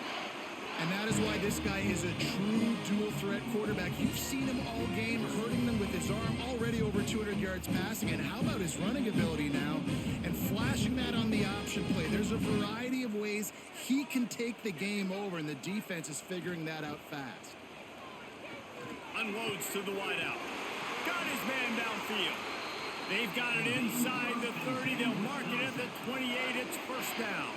Speaker 2: And that is why this guy is a true dual-threat quarterback. You've seen him all game, hurting them with his arm, already over 200 yards passing. And how about his running ability now? And flashing that on the option play. There's a variety of ways he can take the game over, and the defense is figuring that out fast.
Speaker 1: Unloads to the wideout. Got his man downfield. They've got it inside the 30. They'll mark it at the 28. It's first down.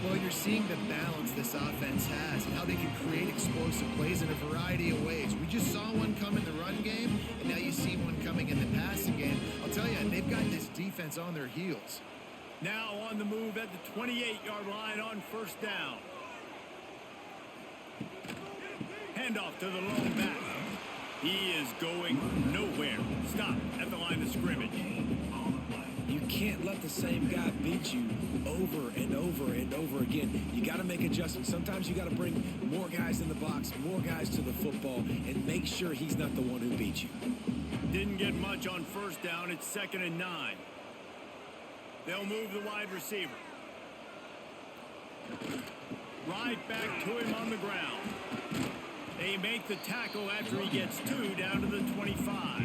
Speaker 2: Well, you're seeing the balance this offense has and how they can create explosive plays in a variety of ways. We just saw one come in the run game, and now you see one coming in the passing game. I'll tell you, they've got this defense on their heels.
Speaker 1: Now on the move at the 28-yard line on first down. Handoff to the lone back. He is going nowhere. Stop at the line of scrimmage.
Speaker 3: You can't let the same guy beat you over and over and over again. You got to make adjustments. Sometimes you got to bring more guys in the box, more guys to the football, and make sure he's not the one who beat you.
Speaker 1: Didn't get much on first down. It's 2nd and 9. They'll move the wide receiver. Right back to him on the ground. They make the tackle after he gets 2 down to the 25.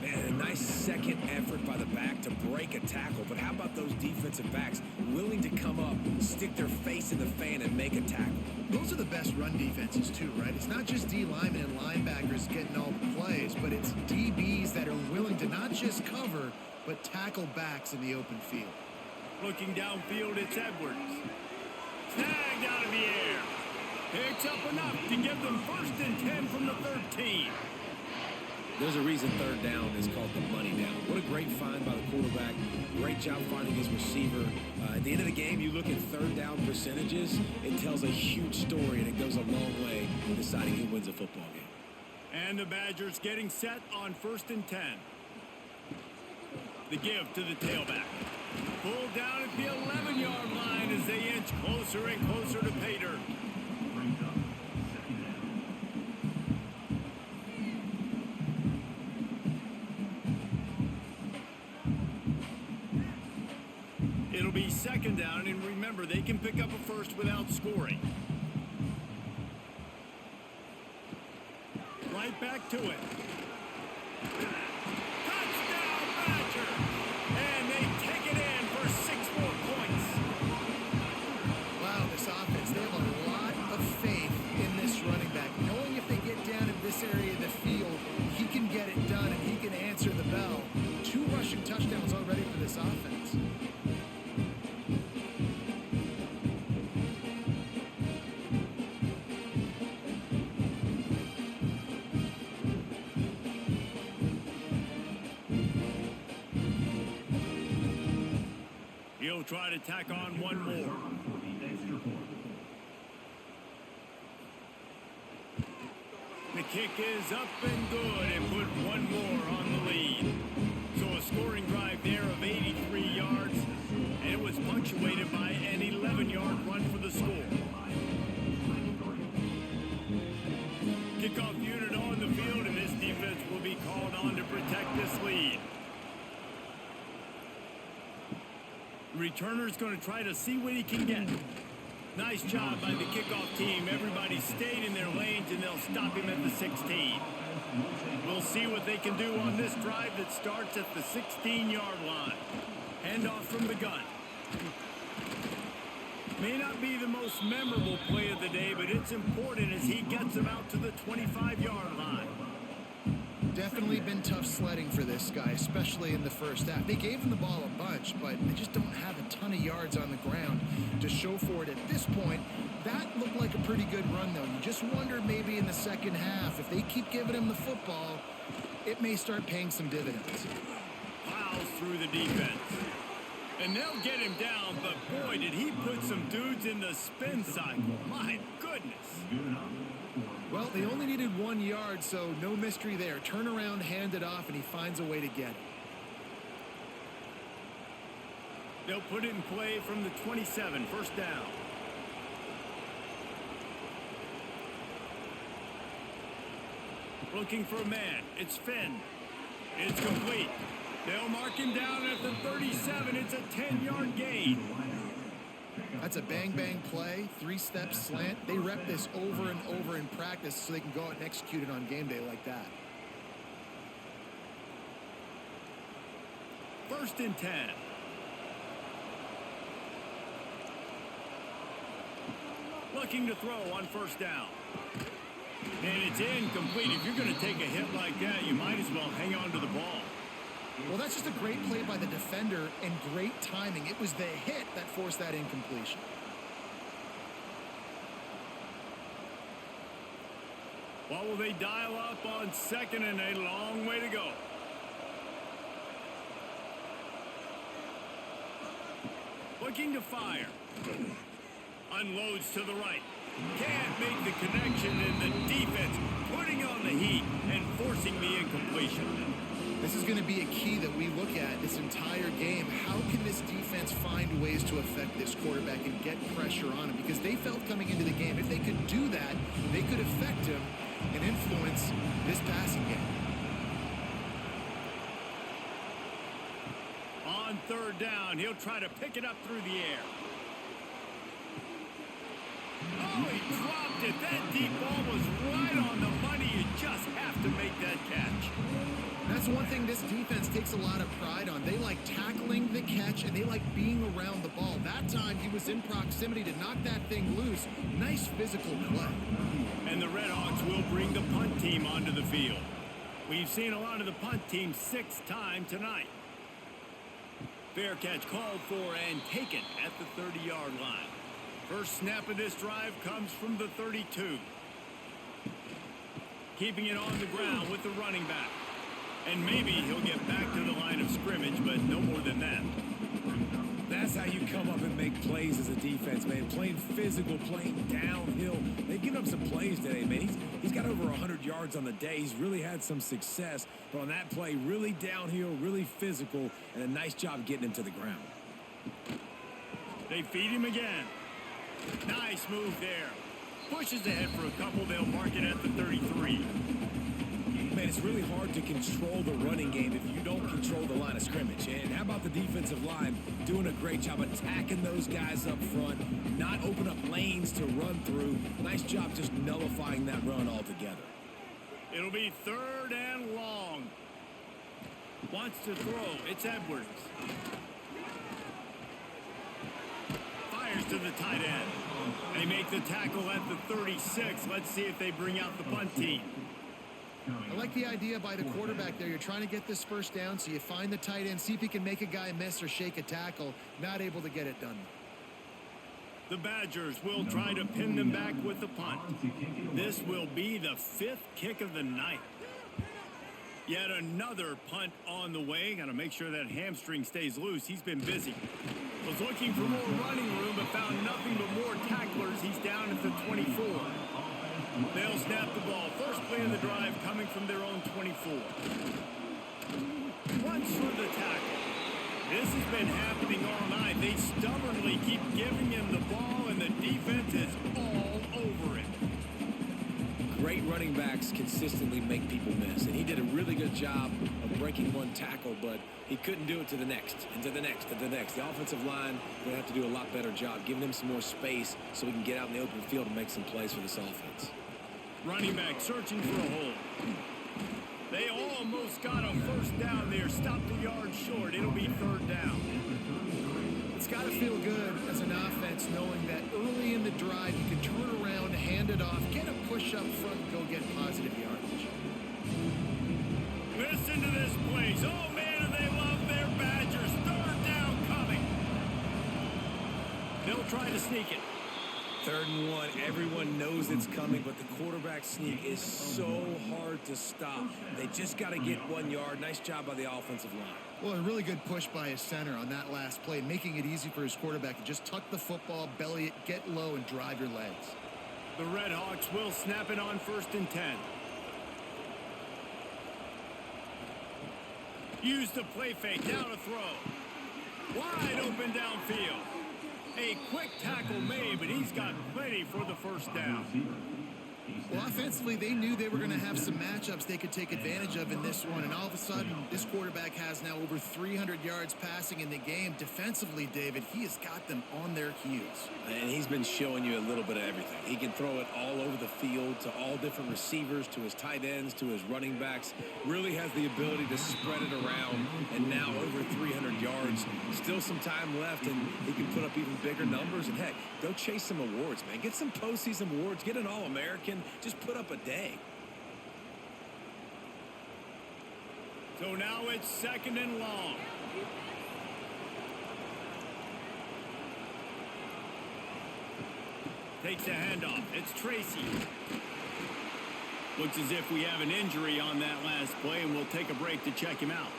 Speaker 3: Man, a nice second effort by the back to break a tackle. But how about those defensive backs willing to come up, stick their face in the fan, and make a tackle?
Speaker 2: Those are the best run defenses too, right? It's not just D linemen and linebackers getting all the plays, but it's DBs that are willing to not just cover, but tackle backs in the open field.
Speaker 1: Looking downfield, it's Edwards. Snagged out of the air. Picks up enough to give them 1st and 10 from the 13.
Speaker 3: There's a reason third down is called the money down. What a great find by the quarterback. Great job finding his receiver. At the end of the game, you look at third down percentages, it tells a huge story, and it goes a long way in deciding who wins a football game.
Speaker 1: And the Badgers getting set on 1st and 10. The give to the tailback. Pulled down at the 11-yard line as they inch closer and closer to pay dirt.
Speaker 4: Brings up 2nd down.
Speaker 1: It'll be 2nd down, and remember, they can pick up a first without scoring. Right back to it. Touchdown, Badger! And they take it in for 6 more points.
Speaker 2: Wow, this offense, they have a lot of faith in this running back. Knowing if they get down in this area of the field, he can get it done and he can answer the bell. 2 rushing touchdowns already for this offense.
Speaker 1: He'll try to tack on one more.
Speaker 4: For the extra point.
Speaker 1: The kick is up and good and put one more on the lead. So a scoring drive there of 83 yards, and it was punctuated by an 11-yard run for the score. Kickoff unit on the field, and this defense will be called on to protect this lead. Returner's going to try to see what he can get. Nice job by the kickoff team. Everybody stayed in their lanes, and they'll stop him at the 16. We'll see what they can do on this drive that starts at the 16-yard line. Handoff from the gun. May not be the most memorable play of the day, but it's important as he gets them out to the 25-yard line.
Speaker 2: Definitely been tough sledding for this guy, especially in the first half. They gave him the ball a bunch, but they just don't have a ton of yards on the ground to show for it at this point. That looked like a pretty good run, though. You just wonder maybe in the second half, if they keep giving him the football, it may start paying some dividends.
Speaker 1: Plows through the defense. And they'll get him down, but boy, did he put some dudes in the spin cycle. My goodness.
Speaker 4: Good enough.
Speaker 2: Well, they only needed 1 yard, so no mystery there. Turn around, hand it off, and he finds a way to get it.
Speaker 1: They'll put it in play from the 27, first down. Looking for a man. It's Finn. It's complete. They'll mark him down at the 37. It's a 10-yard gain.
Speaker 2: That's a bang-bang play, three-step slant. They rep this over and over in practice so they can go out and execute it on game day like that.
Speaker 1: 1st and 10. Looking to throw on 1st down. And it's incomplete. If you're going to take a hit like that, you might as well hang on to the ball.
Speaker 2: Well, that's just a great play by the defender and great timing. It was the hit that forced that incompletion.
Speaker 1: What will they dial up on 2nd and a long way to go? Looking to fire. Unloads to the right. Can't make the connection, and the defense putting on the heat and forcing the incompletion.
Speaker 2: This is going to be a key that we look at this entire game. How can this defense find ways to affect this quarterback and get pressure on him? Because they felt coming into the game, if they could do that, they could affect him and influence this passing game.
Speaker 1: On 3rd down, he'll try to pick it up through the air. Oh, he dropped it. That deep ball was right on the money. You just have to make that catch.
Speaker 2: That's one thing this defense takes a lot of pride on. They like tackling the catch, and they like being around the ball. That time, he was in proximity to knock that thing loose. Nice physical play.
Speaker 1: And the RedHawks will bring the punt team onto the field. We've seen a lot of the punt team 6th time tonight. Fair catch called for and taken at the 30-yard line. First snap of this drive comes from the 32. Keeping it on the ground with the running back. And maybe he'll get back to the line of scrimmage, but no more than that.
Speaker 3: That's how you come up and make plays as a defense, man. Playing physical, playing downhill. They've given up some plays today, man. He's got over 100 yards on the day. He's really had some success. But on that play, really downhill, really physical, and a nice job getting him to the ground.
Speaker 1: They feed him again. Nice move there. Pushes ahead for a couple. They'll mark it at the 33.
Speaker 3: Man, it's really hard to control the running game if you don't control the line of scrimmage. And how about the defensive line doing a great job attacking those guys up front, not open up lanes to run through. Nice job just nullifying that run altogether.
Speaker 1: It'll be 3rd and long. Wants to throw. It's Edwards. Fires to the tight end. They make the tackle at the 36. Let's see if they bring out the punt team.
Speaker 2: I like the idea by the quarterback there. You're trying to get this 1st down, so you find the tight end, see if he can make a guy miss or shake a tackle. Not able to get it done.
Speaker 1: The Badgers will try to pin them back with the punt. This will be the 5th kick of the night. Yet another punt on the way. Got to make sure that hamstring stays loose. He's been busy. Was looking for more running room, but found nothing but more tacklers. He's down at the 24. They'll snap the ball. First play of the drive coming from their own 24. Runs for the tackle. This has been happening all night. They stubbornly keep giving him the ball, and the defense is all over it.
Speaker 3: Great running backs consistently make people miss, and he did a really good job of breaking one tackle, but he couldn't do it to the next, and to the next, and to the next. The offensive line will have to do a lot better job, giving him some more space so we can get out in the open field and make some plays for this offense.
Speaker 1: Running back searching for a hole. They almost got a 1st down there. Stopped a yard short. It'll be 3rd down.
Speaker 2: It's got to feel good as an offense knowing that early in the drive you can turn around, hand it off, get a push up front, and go get positive yardage.
Speaker 1: Listen to this place. Oh, man, and they love their Badgers. 3rd down coming. They'll try to sneak it.
Speaker 3: 3rd and 1. Everyone knows it's coming, but the quarterback sneak is so hard to stop. They just got to get 1 yard. Nice job by the offensive line.
Speaker 2: Well, a really good push by his center on that last play, making it easy for his quarterback to just tuck the football, belly it, get low, and drive your legs.
Speaker 1: The RedHawks will snap it on 1st and 10. Use the play fake, down a throw. Wide open downfield. A quick tackle made, but he's got plenty for the 1st down.
Speaker 2: Well, offensively, they knew they were going to have some matchups they could take advantage of in this one, and all of a sudden, this quarterback has now over 300 yards passing in the game. Defensively, David, he has got them on their heels.
Speaker 3: And he's been showing you a little bit of everything. He can throw it all over the field to all different receivers, to his tight ends, to his running backs. Really has the ability to spread it around, and now over 300 yards. Still some time left, and he can put up even bigger numbers. And, heck, go chase some awards, man. Get some postseason awards. Get an All-American. Just put up a day.
Speaker 1: So now it's 2nd and long. Takes a handoff. It's Tracy. Looks as if we have an injury on that last play, and we'll take a break to check him out.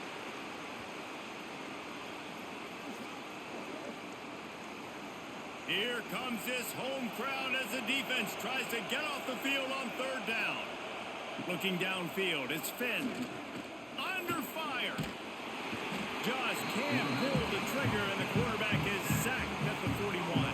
Speaker 1: Here comes this home crowd as the defense tries to get off the field on 3rd down. Looking downfield, it's Finn. Under fire. Just can't pull the trigger, and the quarterback is sacked at the 41.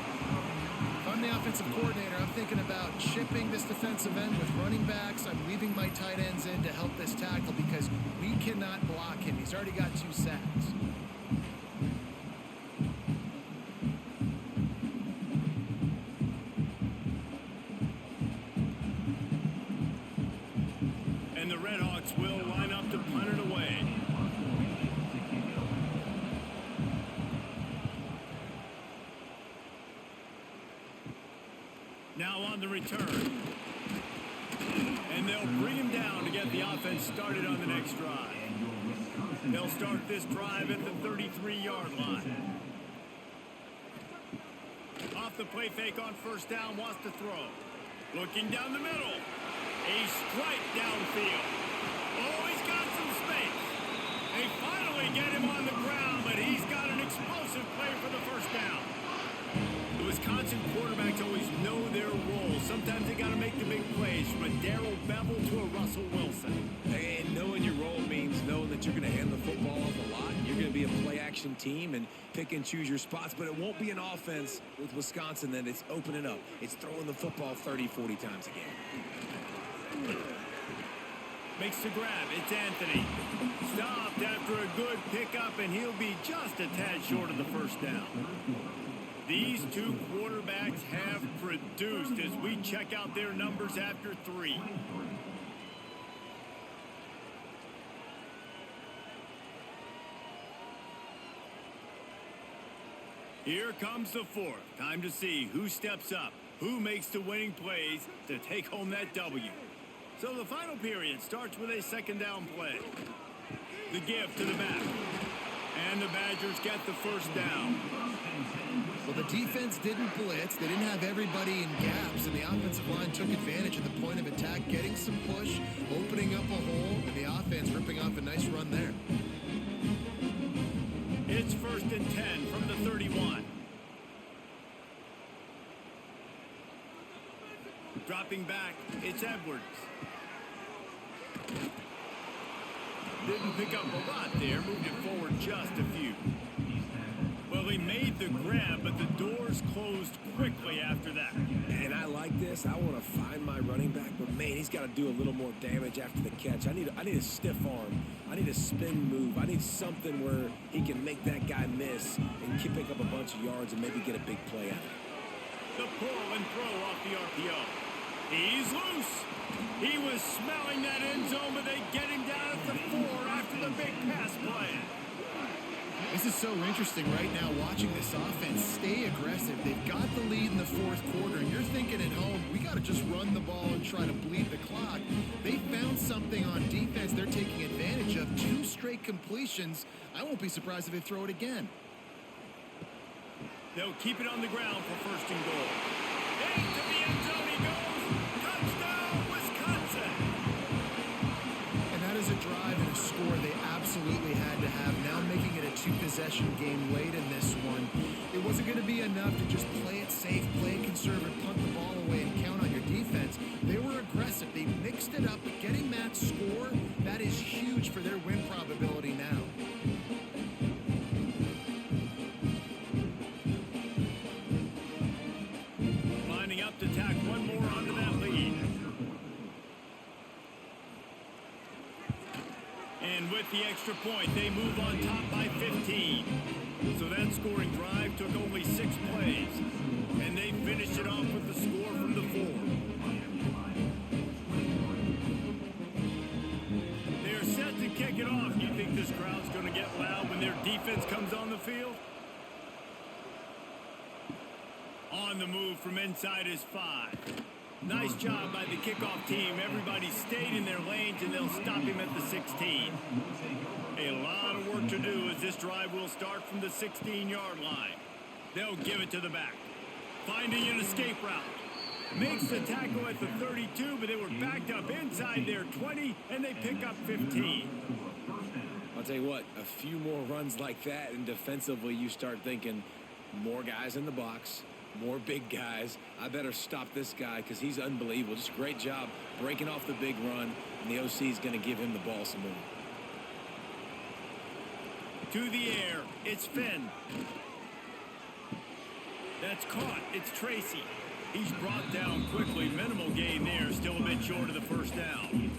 Speaker 2: If I'm the offensive coordinator, I'm thinking about chipping this defensive end with running backs. I'm leaving my tight ends in to help this tackle because we cannot block him. He's already got 2 sacks.
Speaker 1: And the RedHawks will line up to punt it away. Now on the return. And they'll bring him down to get the offense started on the next drive. They'll start this drive at the 33-yard line. Off the play fake on 1st down, wants to throw. Looking down the middle. A strike downfield. Oh, he's got some space. They finally get him on the ground, but he's got an explosive play for the 1st down. The Wisconsin quarterbacks always know their role. Sometimes they got to make the big plays, from a Darrell Bevel to a Russell Wilson.
Speaker 3: And knowing your role means knowing that you're going to hand the football off a lot. You're going to be a play-action team and pick and choose your spots, but it won't be an offense with Wisconsin that it's opening up. It's throwing the football 30, 40 times a game.
Speaker 1: Makes the grab. It's Anthony. Stopped after a good pickup, and he'll be just a tad short of the 1st down. These 2 quarterbacks have produced as we check out their numbers after 3. Here comes the 4th. Time to see who steps up, who makes the winning plays to take home that W. So the final period starts with a 2nd down play. The give to the back. And the Badgers get the 1st down.
Speaker 2: Well, the defense didn't blitz. They didn't have everybody in gaps, and the offensive line took advantage of the point of attack, getting some push, opening up a hole, and the offense ripping off a nice run there.
Speaker 1: It's 1st and 10 from the 31. Dropping back, it's Edwards. Didn't pick up a lot there, moved it forward just a few. Well, he made the grab, but the doors closed quickly after that.
Speaker 3: And I like this. I want to find my running back, but man, he's got to do a little more damage after the catch. I need a stiff arm. I need a spin move. I need something where he can make that guy miss and pick up a bunch of yards and maybe get a big play out of it.
Speaker 1: The pull and throw off the RPO. He's loose. He was smelling that end zone, but they get him down at the 4 after the big pass play.
Speaker 2: This is so interesting right now, watching this offense stay aggressive. They've got the lead in the 4th quarter, and you're thinking at home, we got to just run the ball and try to bleed the clock. They found something on defense they're taking advantage of. 2 straight completions. I won't be surprised if they throw it again.
Speaker 1: They'll keep it on the ground for 1st and goal. Into the end zone he goes. Touchdown, Wisconsin.
Speaker 2: And that is a drive and a score they absolutely had to have. Now making it a 2-possession game late in this one. It wasn't going to be enough to just play it safe, play it conservative, punt the ball away, and count on your defense. They were aggressive. They mixed it up, but getting that score, that is huge for their win probability now.
Speaker 1: Lining up to tack one more onto that lead. And with the extra point, they move on top by 15. So that scoring drive took only 6 plays. And they finished it off with the score from the 4. They're set to kick it off. You think this crowd's going to get loud when their defense comes on the field? On the move from inside is 5. Nice job by the kickoff team. Everybody stayed in their lanes, and they'll stop him at the 16. A lot of work to do as this drive will start from the 16-yard line. They'll give it to the back. Finding an escape route. Makes the tackle at the 32, but they were backed up inside their 20, and they pick up 15.
Speaker 3: I'll tell you what, a few more runs like that, and defensively you start thinking more guys in the box, more big guys. I better stop this guy because he's unbelievable. Just a great job breaking off the big run, and the OC is going to give him the ball some more.
Speaker 1: To the air, it's Finn. That's caught. It's Tracy. He's brought down quickly. Minimal gain there. Still a bit short of the first down.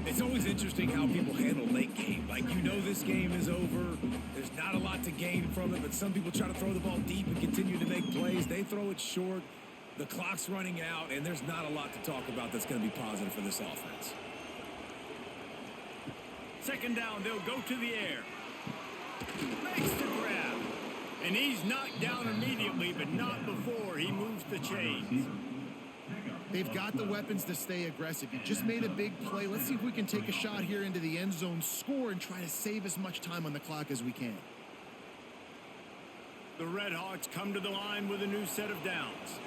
Speaker 3: It's always interesting how people handle late game. Like, you know this game is over. There's not a lot to gain from it, but some people try to throw the ball deep and continue to make plays. They throw it short. The clock's running out, and there's not a lot to talk about that's going to be positive for this offense.
Speaker 1: Second down, they'll go to the air. Makes the grab. And he's knocked down immediately, but not before he moves the chains.
Speaker 2: They've got the weapons to stay aggressive. You just made a big play. Let's see if we can take a shot here into the end zone, score, and try to save as much time on the clock as we can.
Speaker 1: The RedHawks come to the line with a new set of downs.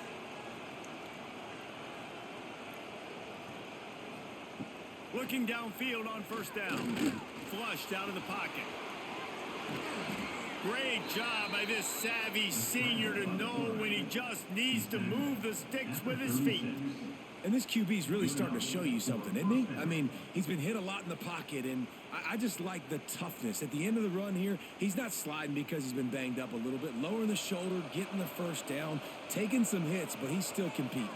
Speaker 1: Looking downfield on first down. Flushed out of the pocket. Great job by this savvy senior to know when he just needs to move the sticks with his feet.
Speaker 3: And this QB's really starting to show you something, isn't he? I mean, he's been hit a lot in the pocket, and I just like the toughness. At the end of the run here, he's not sliding because he's been banged up a little bit. Lowering the shoulder, getting the first down, taking some hits, but he's still competing.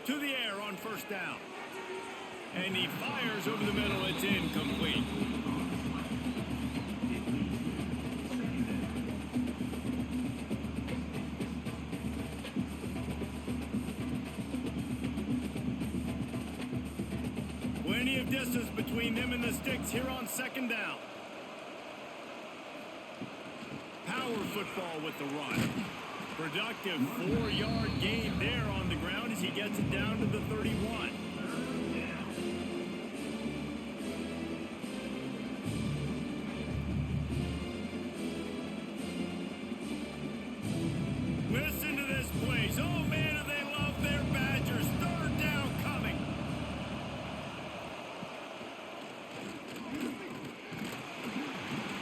Speaker 1: To the air on first down. And he fires over the middle. It's incomplete. Plenty of distance between them and the sticks here on second down. Power football with the run. Productive 4-yard gain there on the ground as he gets it down to the 31. Listen to this place. Oh, man, do they love their Badgers. Third down coming.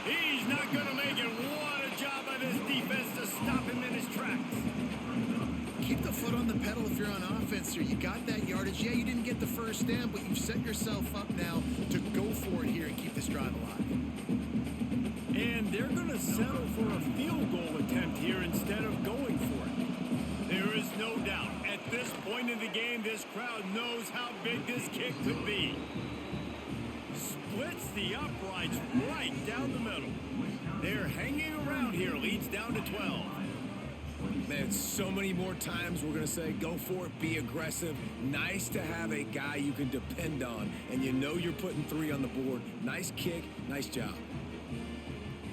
Speaker 1: He's not going to make it. What a job by this defense to stop him in his tracks.
Speaker 2: Keep the foot on the pedal if you're on offense here. You got that yardage. Yeah, you didn't get the first down, but you've set yourself up now to go for it here and keep this drive alive.
Speaker 1: And they're going to settle for a field goal attempt here instead of going for it. There is no doubt. At this point in the game, this crowd knows how big this kick could be. Splits the uprights right down the middle. They're hanging around here. Leads down to 12.
Speaker 3: Man, so many more times we're going to say, go for it, be aggressive. Nice to have a guy you can depend on, and you know you're putting 3 on the board. Nice kick, nice job.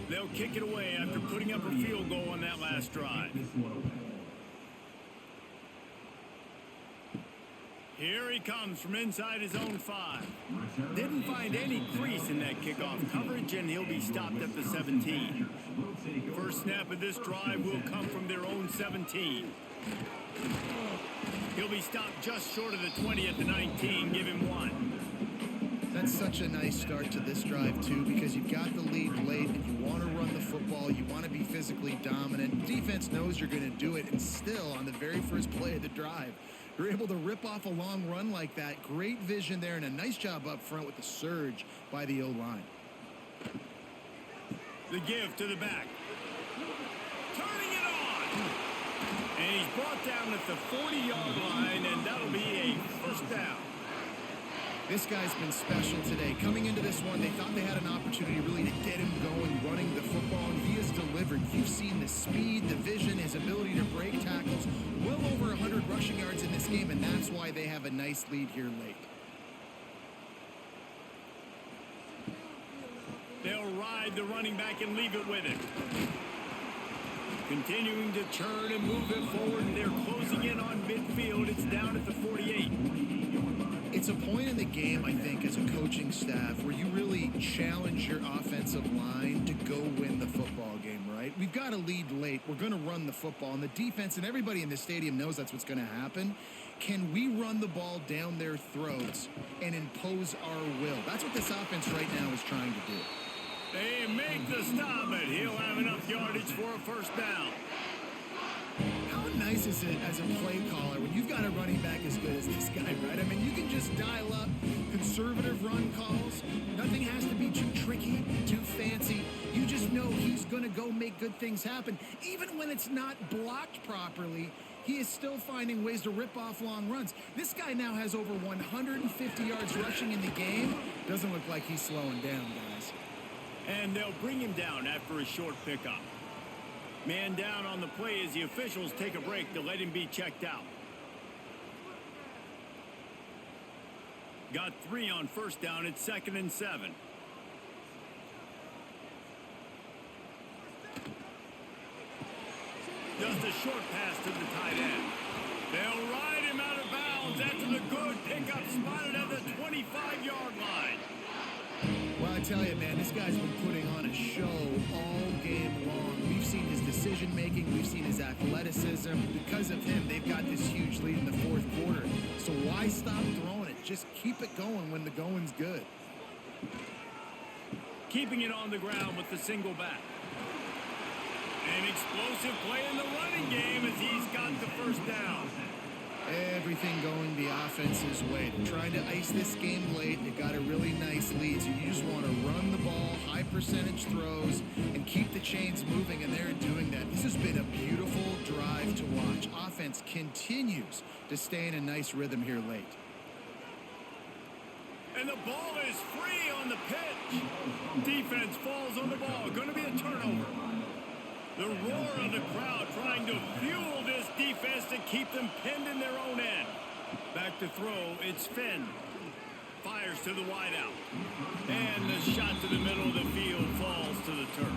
Speaker 1: They'll kick it away after putting up a field goal on that last drive. Here he comes from inside his own 5. Didn't find any crease in that kickoff coverage, and he'll be stopped at the 17. First snap of this drive will come from their own 17. He'll be stopped just short of the 20 at the 19. Give him 1.
Speaker 2: That's such a nice start to this drive, too, because you've got the lead late and you want to run the football. You want to be physically dominant. Defense knows you're going to do it, and still, on the very first play of the drive, you're able to rip off a long run like that. Great vision there and a nice job up front with the surge by the O-line.
Speaker 1: The give to the back. Turning it on. And he's brought down at the 40-yard line, and that'll be a first down.
Speaker 2: This guy's been special today. Coming into this one, they thought they had an opportunity really to get him going, running the football, and he has delivered. You've seen the speed, the vision, his ability to break tackles. Well over 100 rushing yards in this game, and that's why they have a nice lead here late.
Speaker 1: They'll ride the running back and leave it with him. Continuing to churn and move it forward, and they're closing in on midfield. It's down at the 48.
Speaker 2: It's a point in the game, I think, as a coaching staff where you really challenge your offensive line to go win the football game, right? We've got a lead late. We're going to run the football, and the defense and everybody in the stadium knows that's what's going to happen. Can we run the ball down their throats and impose our will? That's what this offense right now is trying to do.
Speaker 1: They make the stop, but he'll have enough yardage for a first down.
Speaker 2: How nice is it as a play caller when you've got a running back as good as this guy, right? I mean, you can just dial up conservative run calls. Nothing has to be too tricky, too fancy. You just know he's going to go make good things happen. Even when it's not blocked properly, he is still finding ways to rip off long runs. This guy now has over 150 yards rushing in the game. Doesn't look like he's slowing down, guys.
Speaker 1: And they'll bring him down after a short pickup. Man down on the play as the officials take a break to let him be checked out. Got 3 on first down. It's 2nd and 7. Just a short pass to the tight end. They'll ride him out of bounds after the good pickup spotted at the 25-yard line.
Speaker 2: Well, I tell you, man, this guy's been putting on a show all game long. We've seen his decision-making. We've seen his athleticism. Because of him, they've got this huge lead in the fourth quarter. So why stop throwing it? Just keep it going when the going's good.
Speaker 1: Keeping it on the ground with the single back. An explosive play in the running game as he's got the first down.
Speaker 2: Everything going the offense's way. They're trying to ice this game late. They've got a really nice lead, so you just want to run the ball, high percentage throws, and keep the chains moving, and they're doing that. This has been a beautiful drive to watch. Offense continues to stay in a nice rhythm here late.
Speaker 1: And the ball is free on the pitch. Defense falls on the ball. Going to be a turnover. The roar of the crowd trying to fuel this defense to keep them pinned in their own end. Back to throw, it's Finn. Fires to the wideout. And the shot to the middle of the field falls to the turf.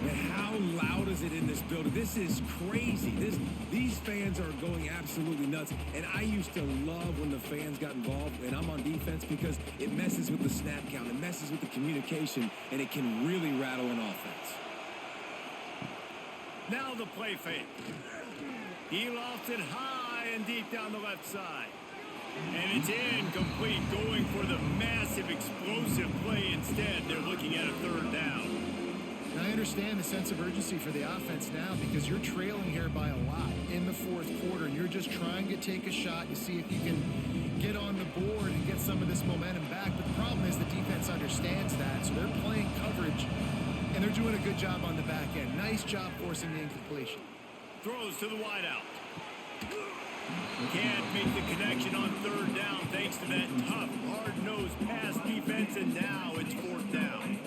Speaker 3: And how loud is it in this building? This is crazy. These fans are going absolutely nuts. And I used to love when the fans got involved, and I'm on defense, because it messes with the snap count. It messes with the communication, and it can really rattle an offense.
Speaker 1: Now the play fake. He lofts it high and deep down the left side. And it's incomplete, going for the massive explosive play instead. They're looking at a third down.
Speaker 2: And I understand the sense of urgency for the offense now, because you're trailing here by a lot in the fourth quarter, and you're just trying to take a shot and see if you can get on the board and get some of this momentum back. But the problem is the defense understands that, so they're playing coverage. And they're doing a good job on the back end. Nice job forcing the incompletion.
Speaker 1: Throws to the wideout. Can't make the connection on third down thanks to that tough, hard-nosed pass defense, and now it's fourth down.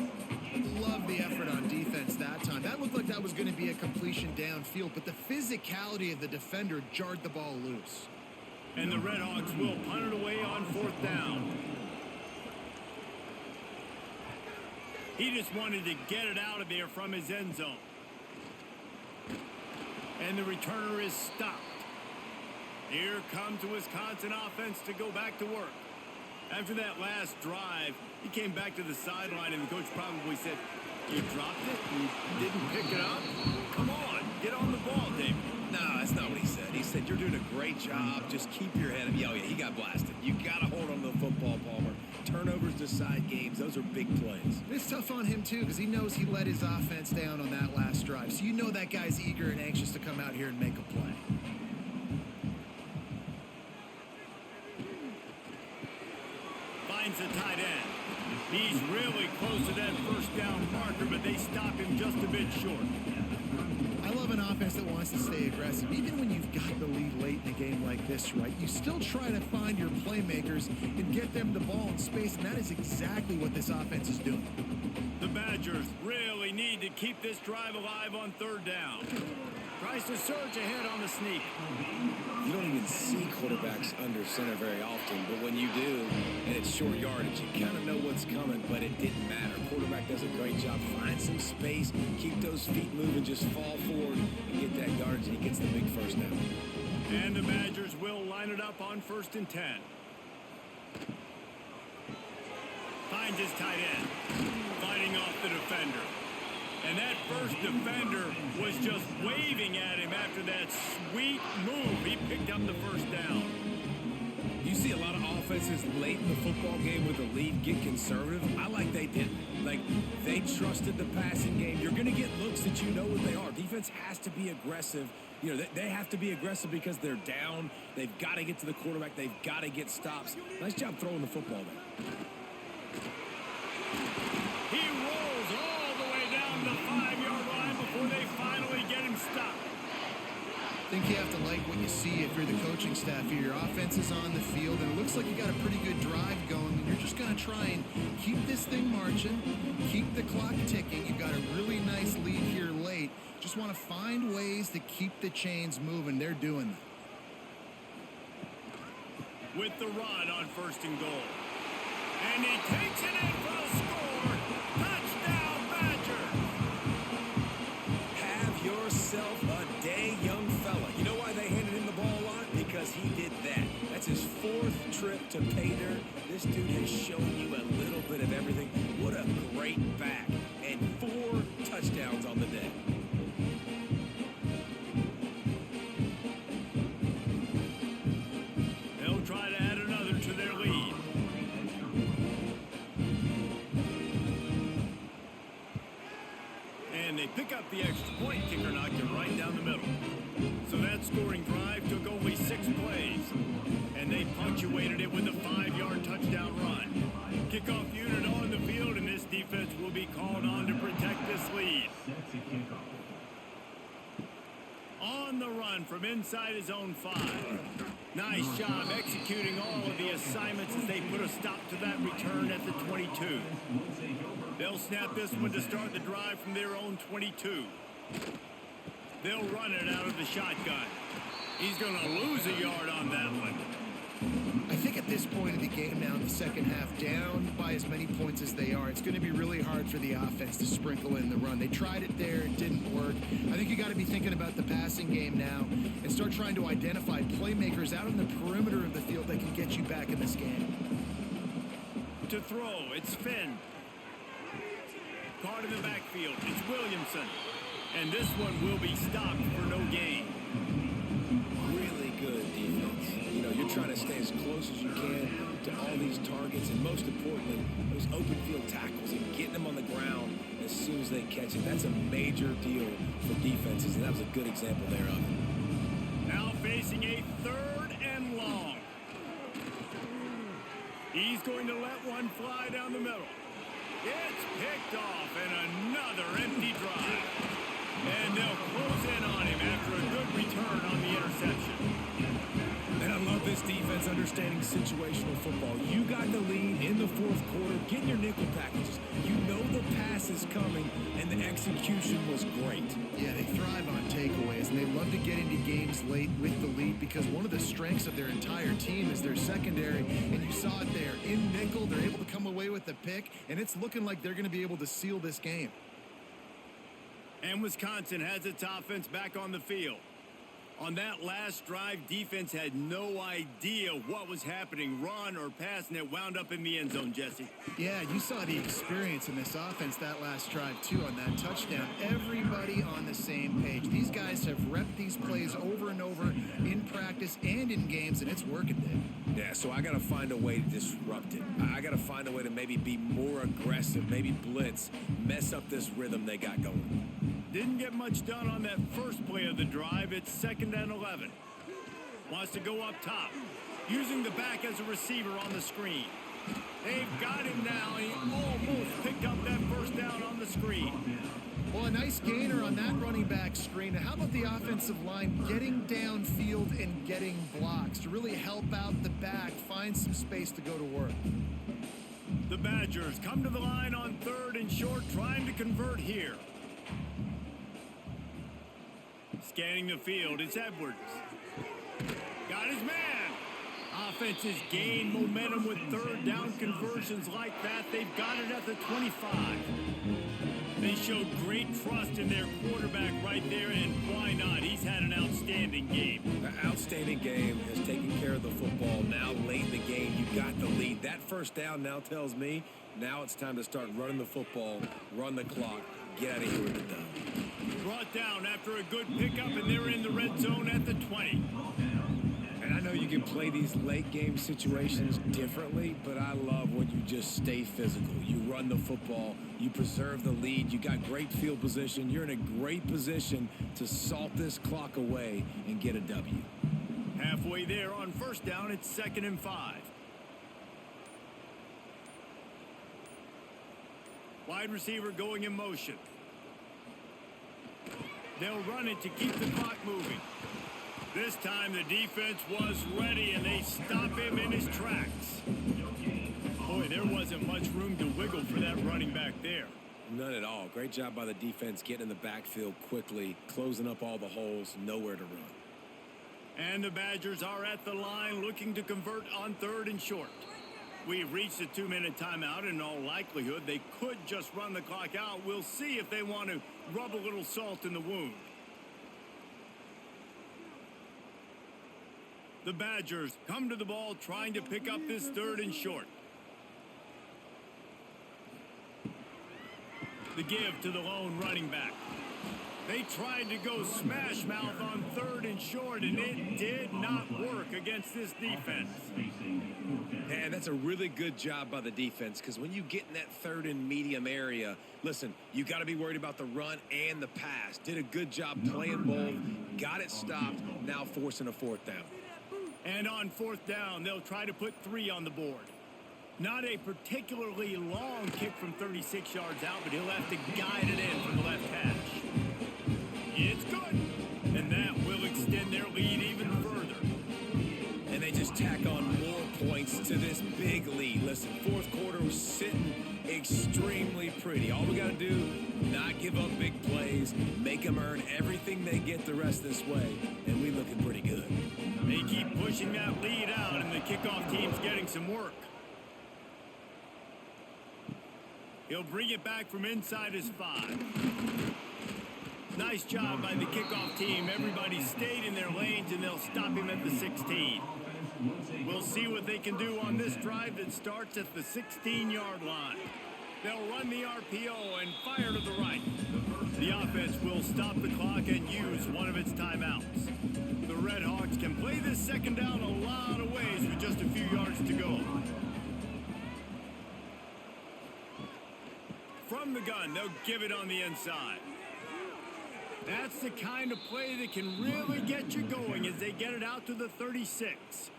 Speaker 2: Love the effort on defense that time. That looked like that was going to be a completion downfield, but the physicality of the defender jarred the ball loose.
Speaker 1: And the RedHawks will punt it away on fourth down. He just wanted to get it out of there from his end zone. And the returner is stopped. Here comes the Wisconsin offense to go back to work. After that last drive, he came back to the sideline, and the coach probably said, "You dropped it? You didn't pick it up? Come on, get on the ball, David."
Speaker 3: No, that's not what he said. He said, "You're doing a great job. Just keep your head up." Yeah, he got blasted. You got to hold on to the football, Palmer. Turnovers decide games. Those are big plays.
Speaker 2: It's tough on him, too, because he knows he let his offense down on that last drive. So you know that guy's eager and anxious to come out here and make a play.
Speaker 1: Finds the tight end. He's really close to that first down marker, but they stop him just a bit short.
Speaker 2: I love an offense that wants to stay aggressive. Even when you've got the lead late in the game like this right. You still try to find your playmakers and get them the ball in space, and that is exactly what this offense is doing.
Speaker 1: The Badgers really need to keep this drive alive on third down. Tries to surge ahead on the sneak.
Speaker 3: You don't even see quarterbacks under center very often, but when you do, and it's short yardage, you kind of know what's coming, but it didn't matter. Quarterback does a great job. Find some space, keep those feet moving, just fall forward and get that yardage, and he gets the big first down.
Speaker 1: And the Badgers will line it up on 1st and 10. Finds his tight end, fighting off the defender. And that first defender was just waving at him after that sweet move. He picked up the first down.
Speaker 3: You see a lot of offenses late in the football game with a lead get conservative. I like they didn't. Like, they trusted the passing game. You're going to get looks that you know what they are. Defense has to be aggressive. You know, they have to be aggressive because they're down. They've got to get to the quarterback. They've got to get stops. Nice job throwing the football there.
Speaker 1: He rolls all the way down the 5-yard line before they finally get him stopped.
Speaker 2: I think you have to like what you see if you're the coaching staff here. Your offense is on the field, and it looks like you got a pretty good drive going, and you're just going to try and keep this thing marching, keep the clock ticking. You've got a really nice lead here late. Just want to find ways to keep the chains moving. They're doing that.
Speaker 1: With the run on 1st and goal. And he takes it in for a score. Touchdown, Badger.
Speaker 3: Have yourself a day, young fella. You know why they handed him the ball a lot? Because he did that. That's his 4th trip to pay dirt. This dude has shown you a little bit of everything. What a great back. And 4 touchdowns on the day.
Speaker 1: They'll try to add another to their lead. And they pick up the extra point. Kicker knocked it right down the middle. So that scoring drive took only 6 plays. And they punctuated it with a 5-yard touchdown run. Kickoff unit on the field, and this defense will be called on to protect this lead. On the run from inside his own 5. Nice job executing all of the assignments as they put a stop to that return at the 22. They'll snap this one to start the drive from their own 22. They'll run it out of the shotgun. He's going to lose a yard on that one.
Speaker 2: I think at this point of the game now in the second half, down by as many points as they are, it's going to be really hard for the offense to sprinkle in the run. They tried it there. It didn't work. I think you got to be thinking about the passing game now and start trying to identify playmakers out on the perimeter of the field that can get you back in this game.
Speaker 1: To throw, it's Finn. Caught in the backfield, it's Williamson. And this one will be stopped for no gain.
Speaker 3: Really good defense. You know, you're trying to stay as close as you can to all these targets, and most importantly, those open field tackles and getting them on the ground as soon as they catch it. That's a major deal for defenses, and that was a good example thereof.
Speaker 1: Now facing a 3rd and long. He's going to let one fly down the middle. It's picked off, and another empty drive. And they'll close in on him after a good return on the interception.
Speaker 3: And I love this defense understanding situational football. You got the lead in the 4th quarter. Get your nickel packages. You know the pass is coming, and the execution was great.
Speaker 2: Yeah, they thrive on takeaways, and they love to get into games late with the lead because one of the strengths of their entire team is their secondary, and you saw it there. In nickel, they're able to come away with the pick, and it's looking like they're going to be able to seal this game.
Speaker 1: And Wisconsin has its offense back on the field. On that last drive, defense had no idea what was happening, run or pass, and it wound up in the end zone, Jesse.
Speaker 2: Yeah, you saw the experience in this offense that last drive, too, on that touchdown. Everybody on the same page. These guys have repped these plays over and over in practice and in games, and it's working, Dave.
Speaker 3: Yeah, so I got to find a way to disrupt it. I got to find a way to maybe be more aggressive, maybe blitz, mess up this rhythm they got going.
Speaker 1: Didn't get much done on that first play of the drive. It's 2nd and 11. Wants to go up top, using the back as a receiver on the screen. They've got him now. He almost picked up that first down on the screen.
Speaker 2: Well, a nice gainer on that running back screen. How about the offensive line getting downfield and getting blocks to really help out the back, find some space to go to work?
Speaker 1: The Badgers come to the line on 3rd and short, trying to convert here. Scanning the field, it's Edwards. Got his man. Offenses gain momentum with 3rd down conversions like that. They've got it at the 25. They showed great trust in their quarterback right there, and why not? He's had an outstanding game.
Speaker 3: An outstanding game, has taken care of the football. Now late in the game, you got the lead. That first down now tells me now it's time to start running the football, run the clock, get out of here with the done.
Speaker 1: Brought down after a good pickup, and they're in the red zone at the 20.
Speaker 3: And I know you can play these late game situations differently, but I love when you just stay physical. You run the football, you preserve the lead, you got great field position. You're in a great position to salt this clock away and get a W.
Speaker 1: Halfway there on 1st down, it's 2nd and 5. Wide receiver going in motion. They'll run it to keep the clock moving. This time the defense was ready, and they stop him in his tracks. Boy, there wasn't much room to wiggle for that running back there.
Speaker 3: None at all. Great job by the defense getting in the backfield quickly, closing up all the holes, nowhere to run.
Speaker 1: And the Badgers are at the line looking to convert on 3rd and short. We've reached a 2-minute timeout. In all likelihood, they could just run the clock out. We'll see if they want to rub a little salt in the wound. The Badgers come to the ball trying to pick up this 3rd and short. The give to the lone running back. They tried to go smash mouth on 3rd and short, and it did not work against this defense.
Speaker 3: And that's a really good job by the defense, because when you get in that 3rd and medium area, listen, you got to be worried about the run and the pass. Did a good job playing both, got it stopped, now forcing a 4th down.
Speaker 1: And on 4th down, they'll try to put 3 on the board. Not a particularly long kick from 36 yards out, but he'll have to guide it in from the left hash. It's good. And that will extend their lead even further.
Speaker 3: And they just tack on more points to this big lead. Listen, 4th quarter was sitting extremely pretty. All we got to do, not give up big plays, make them earn everything they get the rest this way, and we looking pretty good.
Speaker 1: They keep pushing that lead out, and the kickoff team's getting some work. He'll bring it back from inside his 5. Nice job by the kickoff team. Everybody stayed in their lanes, and they'll stop him at the 16. We'll see what they can do on this drive that starts at the 16-yard line. They'll run the RPO and fire to the right. The offense will stop the clock and use one of its timeouts. The RedHawks can play this 2nd down a lot of ways with just a few yards to go. From the gun, they'll give it on the inside. That's the kind of play that can really get you going as they get it out to the 36.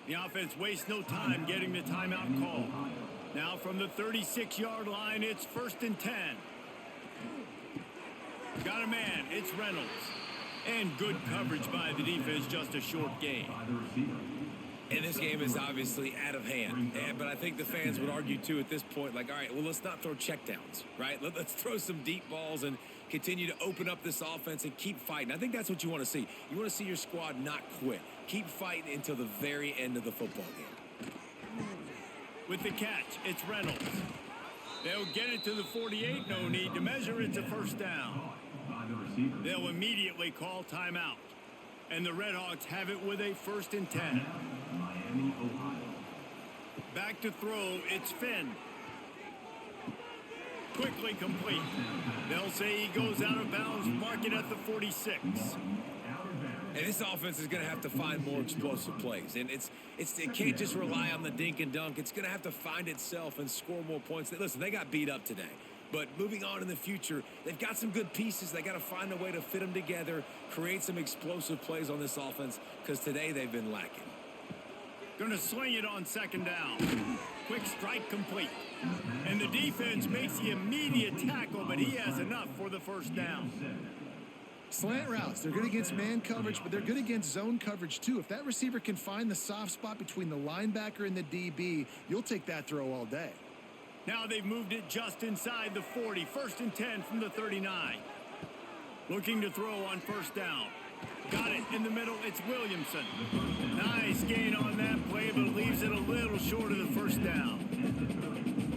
Speaker 1: The offense wastes no time getting the timeout call. Now from the 36-yard line, it's 1st and 10. Got a man, it's Reynolds. And good coverage by the defense, just a short gain.
Speaker 3: And this game is obviously out of hand. But I think the fans would argue, too, at this point, like, all right, well, let's not throw checkdowns, right? Let's throw some deep balls and continue to open up this offense and keep fighting. I think that's what you want to see. You want to see your squad not quit. Keep fighting until the very end of the football game.
Speaker 1: With the catch, it's Reynolds. They'll get it to the 48. No need to measure. It's a 1st down. They'll immediately call timeout. And the RedHawks have it with a 1st and 10. Back to throw, it's Finn. Quickly complete. They'll say he goes out of bounds, mark it at the 46.
Speaker 3: And this offense is going to have to find more explosive plays. And it can't just rely on the dink and dunk. It's going to have to find itself and score more points. Listen, they got beat up today. But moving on in the future, they've got some good pieces. They got to find a way to fit them together, create some explosive plays on this offense, because today they've been lacking.
Speaker 1: Going to sling it on 2nd down. quick strike complete. And the defense makes the immediate tackle, but he has enough for the first down.
Speaker 2: Slant routes, they're good against man coverage, but they're good against zone coverage too. If that receiver can find the soft spot between the linebacker and the DB, you'll take that throw all day.
Speaker 1: Now they've moved it just inside the 40. 1st and 10 from the 39. Looking to throw on first down. Got it in the middle. It's Williamson. Nice gain on that play, but leaves it a little short of the first down.